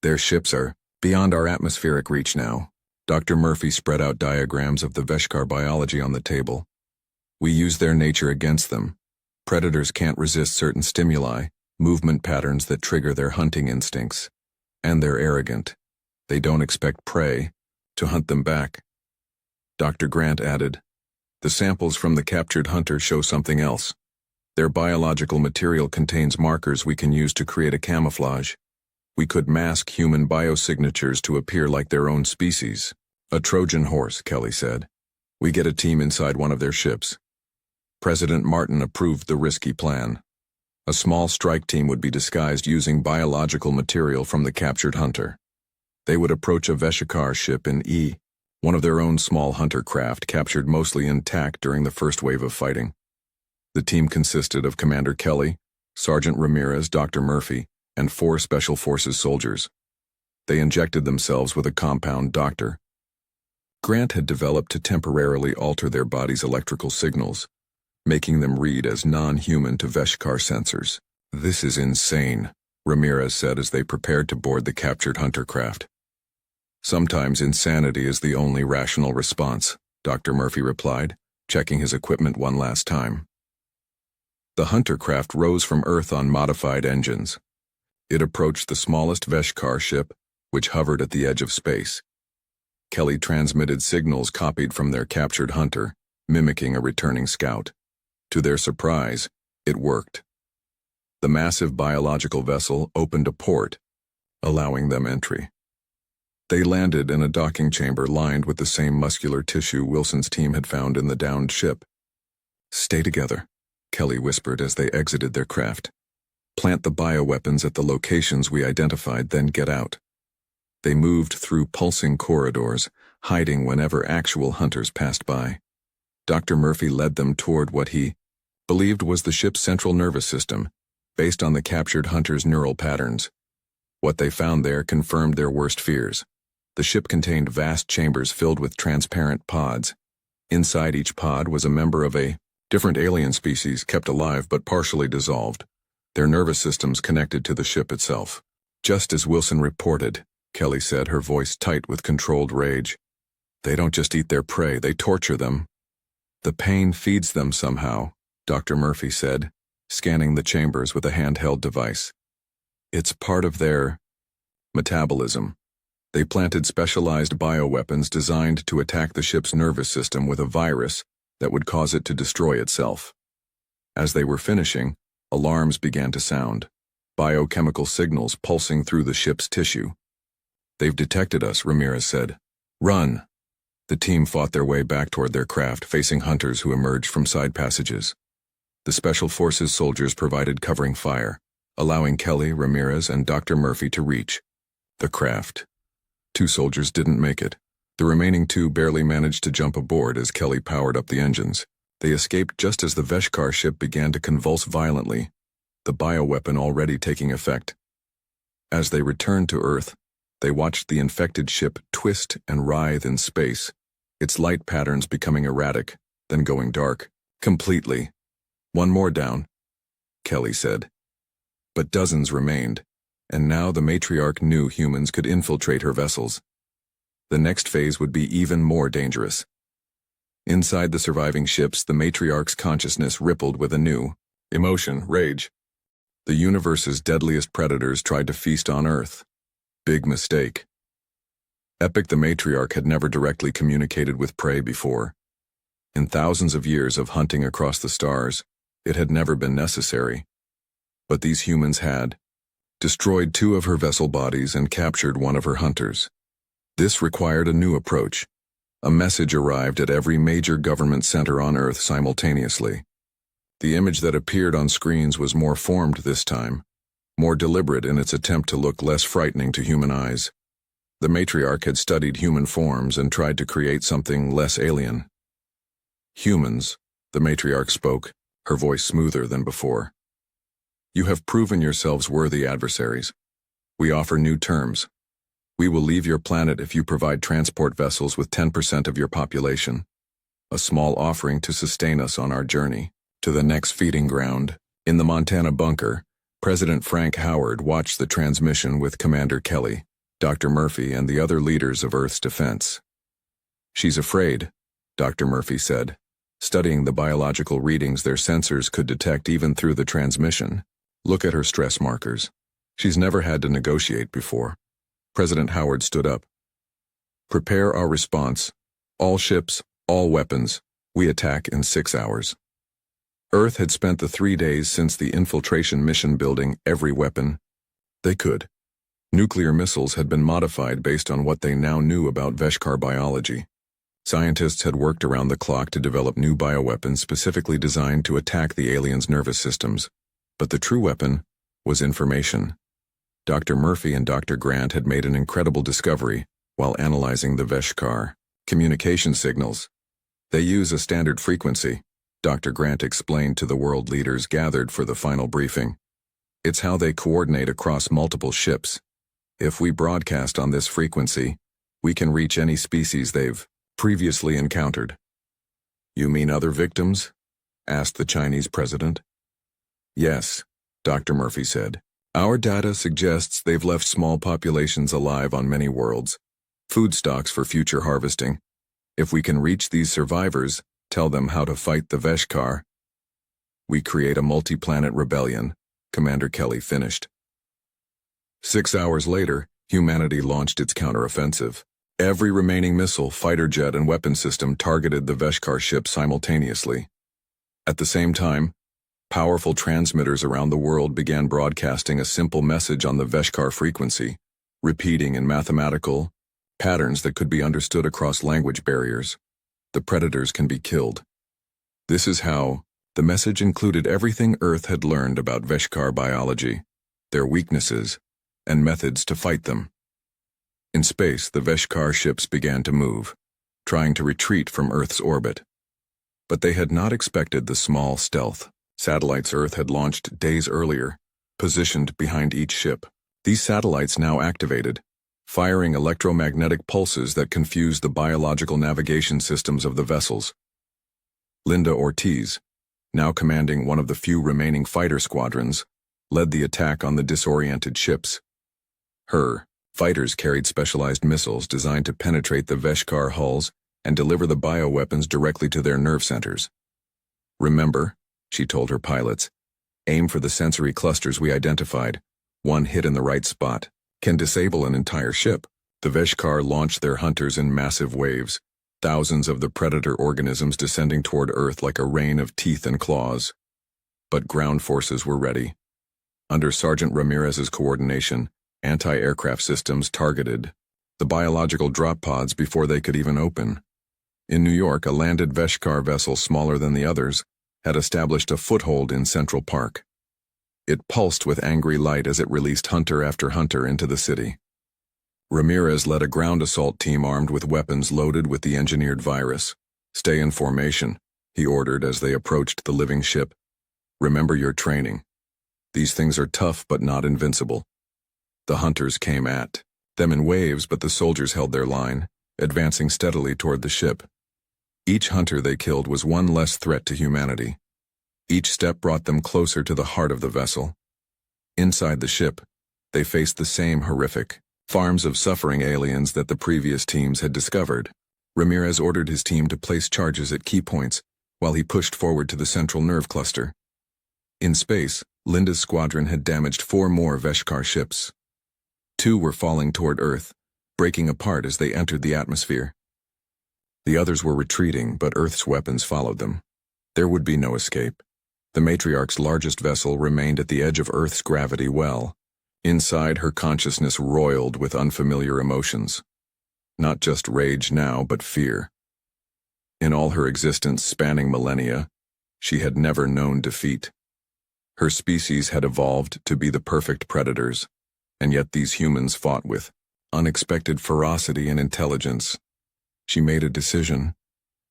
"Their ships are beyond our atmospheric reach now." Dr. Murphy spread out diagrams of the Veshkar biology on the table. "We use their nature against them. Predators can't resist certain stimuli, movement patterns that trigger their hunting instincts. And they're arrogant. They don't expect prey to hunt them back. Dr. Grant added, "The samples from the captured hunter show something else. Their biological material contains markers we can use to create a camouflage. We could mask human biosignatures to appear like their own species." "A Trojan horse," Kelly said. "We get a team inside one of their ships." President Martin approved the risky plan. A small strike team would be disguised using biological material from the captured hunter. They would approach a Veshikar ship in one of their own small hunter craft captured mostly intact during the first wave of fighting. The team consisted of Commander Kelly, Sergeant Ramirez, Dr. Murphy, and 4 Special Forces soldiers. They injected themselves with a compound Dr. Grant had developed to temporarily alter their body's electrical signals, making them read as non-human to Veshikar sensors. "This is insane," Ramirez said as they prepared to board the captured hunter craft. "Sometimes insanity is the only rational response," Dr. Murphy replied, checking his equipment one last time. The hunter craft rose from Earth on modified engines. It approached the smallest Veshikar ship, which hovered at the edge of space. Kelly transmitted signals copied from their captured hunter, mimicking a returning scout. To their surprise, it worked. The massive biological vessel opened a port, allowing them entry. They landed in a docking chamber lined with the same muscular tissue Wilson's team had found in the downed ship. "Stay together," Kelly whispered as they exited their craft. "Plant the bioweapons at the locations we identified, then get out." They moved through pulsing corridors, hiding whenever actual hunters passed by. Dr. Murphy led them toward what he believed was the ship's central nervous system, based on the captured hunter's neural patterns. What they found there confirmed their worst fears. The ship contained vast chambers filled with transparent pods. Inside each pod was a member of a different alien species kept alive but partially dissolved, their nervous systems connected to the ship itself. "Just as Wilson reported," Kelly said, her voice tight with controlled rage. "They don't just eat their prey, they torture them." "The pain feeds them somehow," Dr. Murphy said, scanning the chambers with a handheld device. "It's part of their metabolism. They planted specialized bioweapons designed to attack the ship's nervous system with a virus that would cause it to destroy itself." As they were finishing, alarms began to sound, biochemical signals pulsing through the ship's tissue. "They've detected us," Ramirez said. "Run!" The team fought their way back toward their craft, facing hunters who emerged from side passages. The Special Forces soldiers provided covering fire, allowing Kelly, Ramirez, and Dr. Murphy to reach the craft. 2 soldiers didn't make it. The remaining 2 barely managed to jump aboard as Kelly powered up the engines. They escaped just as the Veshikar ship began to convulse violently, the bioweapon already taking effect. As they returned to Earth, they watched the infected ship twist and writhe in space, its light patterns becoming erratic, then going dark, completely. "One more down," Kelly said. But dozens remained, and now the matriarch knew humans could infiltrate her vessels. The next phase would be even more dangerous. Inside the surviving ships, the matriarch's consciousness rippled with a new emotion, rage. The universe's deadliest predators tried to feast on Earth. Big mistake. Epic the matriarch had never directly communicated with prey before. In thousands of years of hunting across the stars, it had never been necessary. But these humans had destroyed 2 of her vessel bodies and captured 1 of her hunters. This required a new approach. A message arrived at every major government center on Earth simultaneously. The image that appeared on screens was more formed this time, more deliberate in its attempt to look less frightening to human eyes. The matriarch had studied human forms and tried to create something less alien. "Humans," the matriarch spoke, her voice smoother than before. "You have proven yourselves worthy adversaries. We offer new terms. We will leave your planet if you provide transport vessels with 10% of your population. A small offering to sustain us on our journey to the next feeding ground." In the Montana bunker, President Frank Howard watched the transmission with Commander Kelly, Dr. Murphy, and the other leaders of Earth's defense. "She's afraid," Dr. Murphy said, studying the biological readings their sensors could detect even through the transmission. "Look at her stress markers. She's never had to negotiate before." President Howard stood up. Prepare our response. All ships, all weapons. We attack in 6 hours. Earth had spent the 3 days since the infiltration mission building every weapon they could. Nuclear missiles had been modified based on what they now knew about Veshkar biology. Scientists had worked around the clock to develop new bioweapons specifically designed to attack the aliens' nervous systems. But the true weapon was information. Dr. Murphy and Dr. Grant had made an incredible discovery while analyzing the Veshkar communication signals. They use a standard frequency, Dr. Grant explained to the world leaders gathered for the final briefing. It's how they coordinate across multiple ships. If we broadcast on this frequency, we can reach any species they've previously encountered. You mean other victims? Asked the Chinese president. Yes, Dr. Murphy said. Our data suggests they've left small populations alive on many worlds, food stocks for future harvesting. If we can reach these survivors, tell them how to fight the Veshkar, we create a multi-planet rebellion, Commander Kelly finished. 6 hours later, humanity launched its counteroffensive. Every remaining missile, fighter jet, and weapon system targeted the Veshkar ship simultaneously. At the same time, powerful transmitters around the world began broadcasting a simple message on the Veshkar frequency, repeating in mathematical patterns that could be understood across language barriers. The predators can be killed. This is how the message included everything Earth had learned about Veshkar biology, their weaknesses, and methods to fight them. In space, the Veshkar ships began to move, trying to retreat from Earth's orbit. But they had not expected the small stealth satellites Earth had launched days earlier, positioned behind each ship. These satellites now activated, firing electromagnetic pulses that confused the biological navigation systems of the vessels. Linda Ortiz, now commanding one of the few remaining fighter squadrons, led the attack on the disoriented ships. Her fighters carried specialized missiles designed to penetrate the Veshkar hulls and deliver the bioweapons directly to their nerve centers. Remember, she told her pilots, aim for the sensory clusters we identified. One hit in the right spot can disable an entire ship. The Veshkar launched their hunters in massive waves, thousands of the predator organisms descending toward Earth like a rain of teeth and claws. But ground forces were ready. Under Sergeant Ramirez's coordination, anti-aircraft systems targeted the biological drop pods before they could even open. In New York, a landed Veshkar vessel smaller than the others had established a foothold in Central Park. It pulsed with angry light as it released hunter after hunter into the city. Ramirez led a ground assault team armed with weapons loaded with the engineered virus. Stay in formation, he ordered as they approached the living ship. Remember your training. These things are tough but not invincible. The hunters came at them in waves, but the soldiers held their line, advancing steadily toward the ship. Each hunter they killed was one less threat to humanity. Each step brought them closer to the heart of the vessel. Inside the ship, they faced the same horrific farms of suffering aliens that the previous teams had discovered. Ramirez ordered his team to place charges at key points while he pushed forward to the central nerve cluster. In space, Linda's squadron had damaged 4 more Veshkar ships. 2 were falling toward Earth, breaking apart as they entered the atmosphere. The others were retreating, but Earth's weapons followed them. There would be no escape. The matriarch's largest vessel remained at the edge of Earth's gravity well. Inside, her consciousness roiled with unfamiliar emotions. Not just rage now, but fear. In all her existence spanning millennia, she had never known defeat. Her species had evolved to be the perfect predators, and yet these humans fought with unexpected ferocity and intelligence. She made a decision.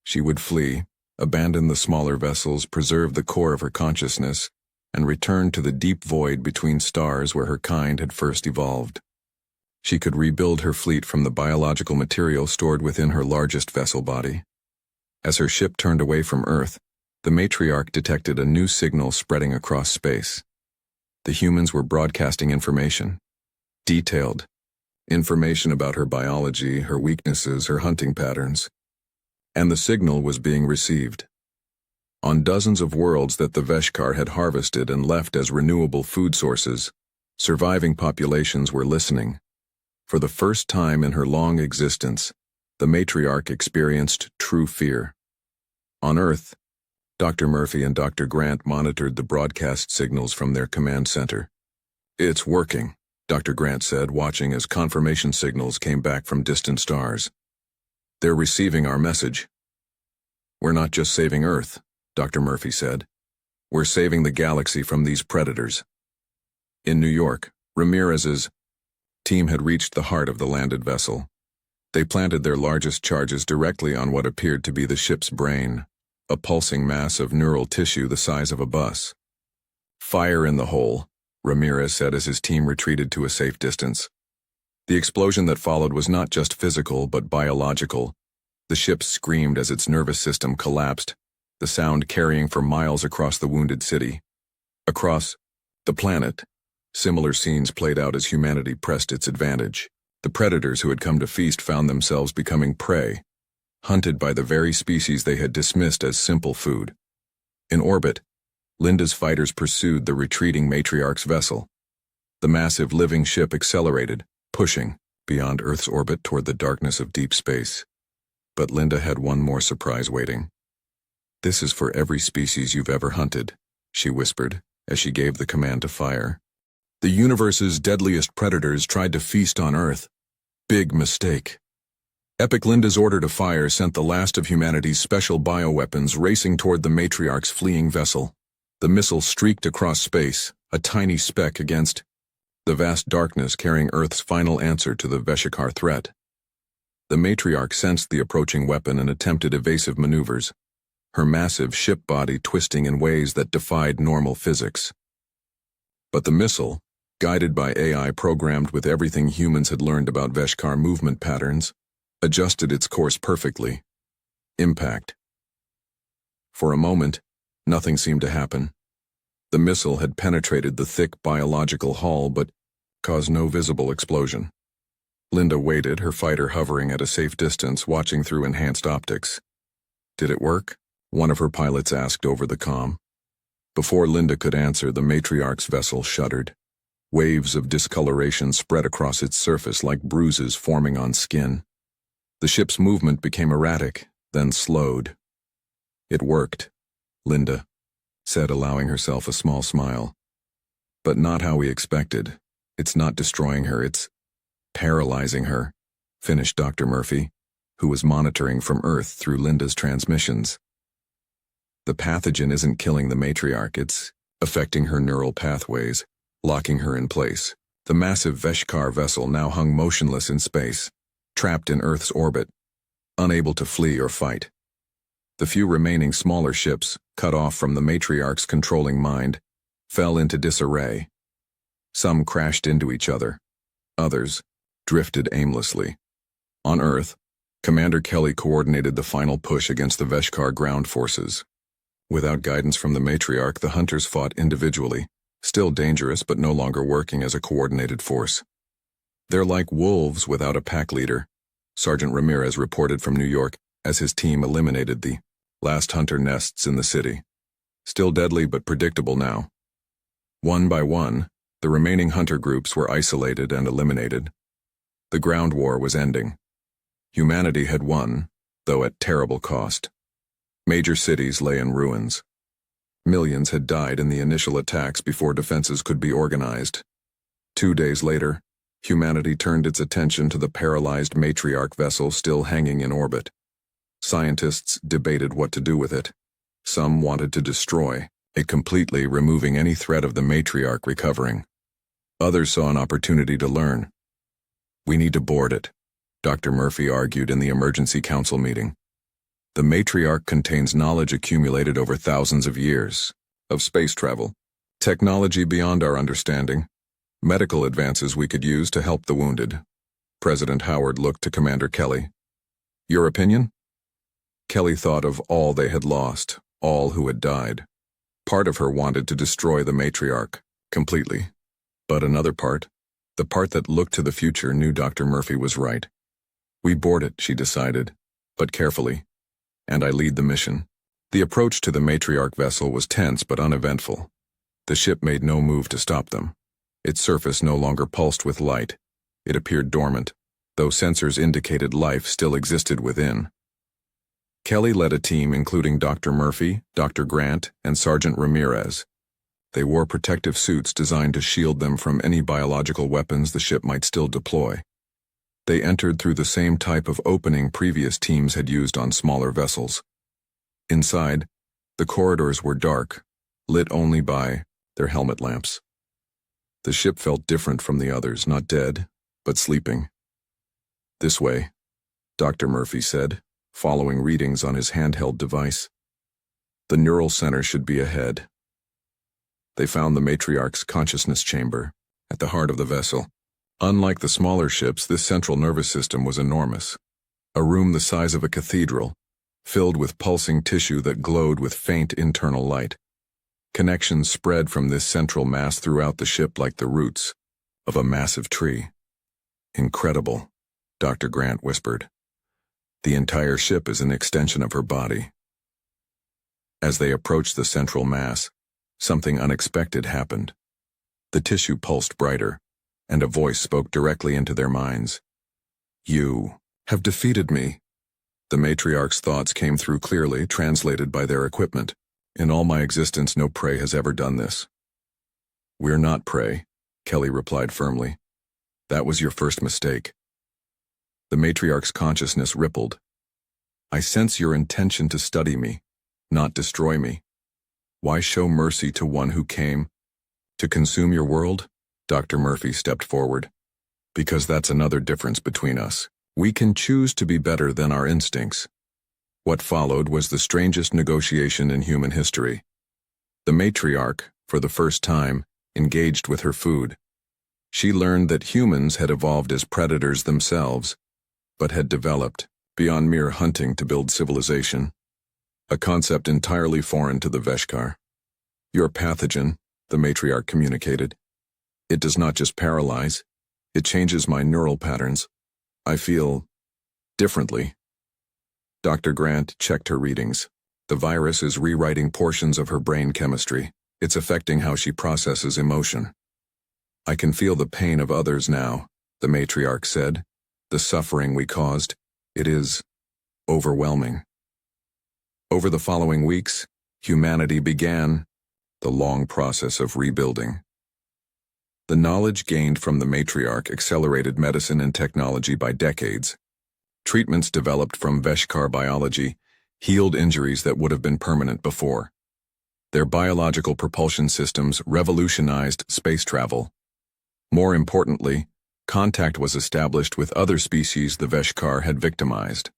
She would flee, abandon the smaller vessels, preserve the core of her consciousness, and return to the deep void between stars where her kind had first evolved. She could rebuild her fleet from the biological material stored within her largest vessel body. As her ship turned away from Earth, the matriarch detected a new signal spreading across space. The humans were broadcasting information. Detailed information about her biology, her weaknesses, her hunting patterns. And the signal was being received. On dozens of worlds that the Veshkar had harvested and left as renewable food sources, surviving populations were listening. For the first time in her long existence, The matriarch experienced true fear. On Earth, Dr. Murphy and Dr. Grant monitored the broadcast signals from their command center. "It's working," Dr. Grant said, watching as confirmation signals came back from distant stars. "They're receiving our message." "We're not just saving Earth," Dr. Murphy said. "We're saving the galaxy from these predators." In New York, Ramirez's team had reached the heart of the landed vessel. They planted their largest charges directly on what appeared to be the ship's brain, a pulsing mass of neural tissue the size of a bus. "Fire in the hole," Ramirez said as his team retreated to a safe distance. The explosion that followed was not just physical but biological. The ship screamed as its nervous system collapsed, the sound carrying for miles across the wounded city. Across the planet, similar scenes played out as humanity pressed its advantage. The predators who had come to feast found themselves becoming prey, hunted by the very species they had dismissed as simple food. In orbit, Linda's fighters pursued the retreating matriarch's vessel. The massive living ship accelerated, pushing beyond Earth's orbit toward the darkness of deep space. But Linda had one more surprise waiting. "This is for every species you've ever hunted," she whispered as she gave the command to fire. "The universe's deadliest predators tried to feast on Earth. Big mistake." Epic Linda's order to fire sent the last of humanity's special bioweapons racing toward the matriarch's fleeing vessel. The missile streaked across space, a tiny speck against the vast darkness carrying Earth's final answer to the Veshikar threat. The matriarch sensed the approaching weapon and attempted evasive maneuvers, her massive ship body twisting in ways that defied normal physics. But the missile, guided by AI programmed with everything humans had learned about Veshikar movement patterns, adjusted its course perfectly. Impact. For a moment, nothing seemed to happen. The missile had penetrated the thick biological hull but caused no visible explosion. Linda waited, her fighter hovering at a safe distance, watching through enhanced optics. "Did it work?" one of her pilots asked over the comm. Before Linda could answer, the matriarch's vessel shuddered. Waves of discoloration spread across its surface like bruises forming on skin. The ship's movement became erratic, then slowed. "It worked," Linda said, allowing herself a small smile. "But not how we expected. It's not destroying her, it's paralyzing her," finished Dr. Murphy, who was monitoring from Earth through Linda's transmissions. "The pathogen isn't killing the matriarch, it's affecting her neural pathways, locking her in place." The massive Veshikar vessel now hung motionless in space, trapped in Earth's orbit, unable to flee or fight. The few remaining smaller ships, cut off from the matriarch's controlling mind, fell into disarray. Some crashed into each other. Others drifted aimlessly. On Earth, Commander Kelly coordinated the final push against the Veshikar ground forces. Without guidance from the matriarch, the hunters fought individually, still dangerous but no longer working as a coordinated force. "They're like wolves without a pack leader," Sergeant Ramirez reported from New York as his team eliminated the last hunter nests in the city. Still deadly but predictable now. One by one, the remaining hunter groups were isolated and eliminated. The ground war was ending. Humanity had won, though at terrible cost. Major cities lay in ruins. Millions had died in the initial attacks before defenses could be organized. 2 days later, humanity turned its attention to the paralyzed matriarch vessel still hanging in orbit. Scientists debated what to do with it. Some wanted to destroy it completely, removing any threat of the matriarch recovering. Others saw an opportunity to learn. "We need to board it," Dr. Murphy argued in the emergency council meeting. "The matriarch contains knowledge accumulated over thousands of years of space travel, technology beyond our understanding, medical advances we could use to help the wounded." President Howard looked to Commander Kelly. "Your opinion?" Kelly thought of all they had lost, all who had died. Part of her wanted to destroy the matriarch completely, but another part, the part that looked to the future, knew Dr. Murphy was right. "We board it," she decided, "but carefully. And I lead the mission." The approach to the matriarch vessel was tense but uneventful. The ship made no move to stop them. Its surface no longer pulsed with light. It appeared dormant, though sensors indicated life still existed within. Kelly led a team including Dr. Murphy, Dr. Grant, and Sergeant Ramirez. They wore protective suits designed to shield them from any biological weapons the ship might still deploy. They entered through the same type of opening previous teams had used on smaller vessels. Inside, the corridors were dark, lit only by their helmet lamps. The ship felt different from the others, not dead, but sleeping. "This way," Dr. Murphy said, following readings on his handheld device. "The neural center should be ahead." They found the matriarch's consciousness chamber, at the heart of the vessel. Unlike the smaller ships, this central nervous system was enormous. A room the size of a cathedral, filled with pulsing tissue that glowed with faint internal light. Connections spread from this central mass throughout the ship like the roots of a massive tree. "Incredible," Dr. Grant whispered. "The entire ship is an extension of her body." As they approached the central mass, something unexpected happened. The tissue pulsed brighter, and a voice spoke directly into their minds. "You have defeated me." The matriarch's thoughts came through clearly, translated by their equipment. "In all my existence, no prey has ever done this." "We're not prey," Kelly replied firmly. "That was your first mistake." The matriarch's consciousness rippled. "I sense your intention to study me, not destroy me. Why show mercy to one who came to consume your world?" Dr. Murphy stepped forward. "Because that's another difference between us. We can choose to be better than our instincts." What followed was the strangest negotiation in human history. The matriarch, for the first time, engaged with her food. She learned that humans had evolved as predators themselves, but had developed, beyond mere hunting, to build civilization. A concept entirely foreign to the Veshkar. "Your pathogen," the matriarch communicated. "It does not just paralyze, it changes my neural patterns. I feel differently." Dr. Grant checked her readings. "The virus is rewriting portions of her brain chemistry. It's affecting how she processes emotion." "I can feel the pain of others now," the matriarch said. "The suffering we caused. It is overwhelming." Over the following weeks, humanity began the long process of rebuilding. The knowledge gained from the matriarch accelerated medicine and technology by decades. Treatments developed from Veshkar biology healed injuries that would have been permanent before. Their biological propulsion systems revolutionized space travel. More importantly, contact was established with other species the Veshkar had victimized.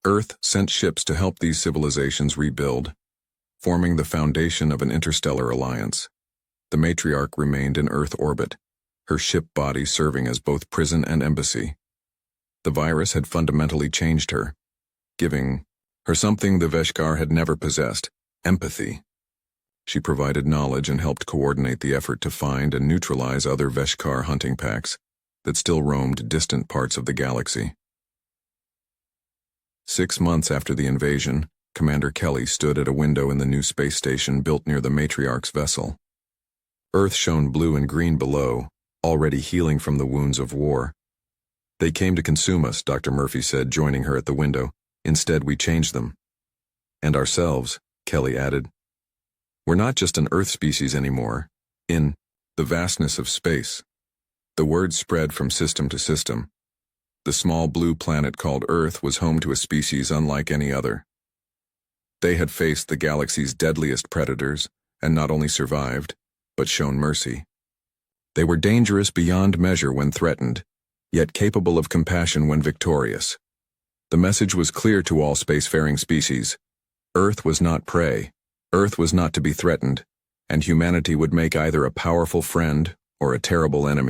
Earth sent ships to help these civilizations rebuild, forming the foundation of an interstellar alliance. The matriarch remained in Earth orbit, her ship body serving as both prison and embassy. The virus had fundamentally changed her, giving her something the Veshkar had never possessed: empathy. She provided knowledge and helped coordinate the effort to find and neutralize other Veshkar hunting packs that still roamed distant parts of the galaxy. 6 months after the invasion, Commander Kelly stood at a window in the new space station built near the matriarch's vessel. Earth shone blue and green below, already healing from the wounds of war. "They came to consume us," Dr. Murphy said, joining her at the window. "Instead, we changed them." "And ourselves," Kelly added. "We're not just an Earth species anymore. In the vastness of space." The word spread from system to system. The small blue planet called Earth was home to a species unlike any other. They had faced the galaxy's deadliest predators, and not only survived, but shown mercy. They were dangerous beyond measure when threatened, yet capable of compassion when victorious. The message was clear to all spacefaring species. Earth was not prey, Earth was not to be threatened, and humanity would make either a powerful friend or a terrible enemy.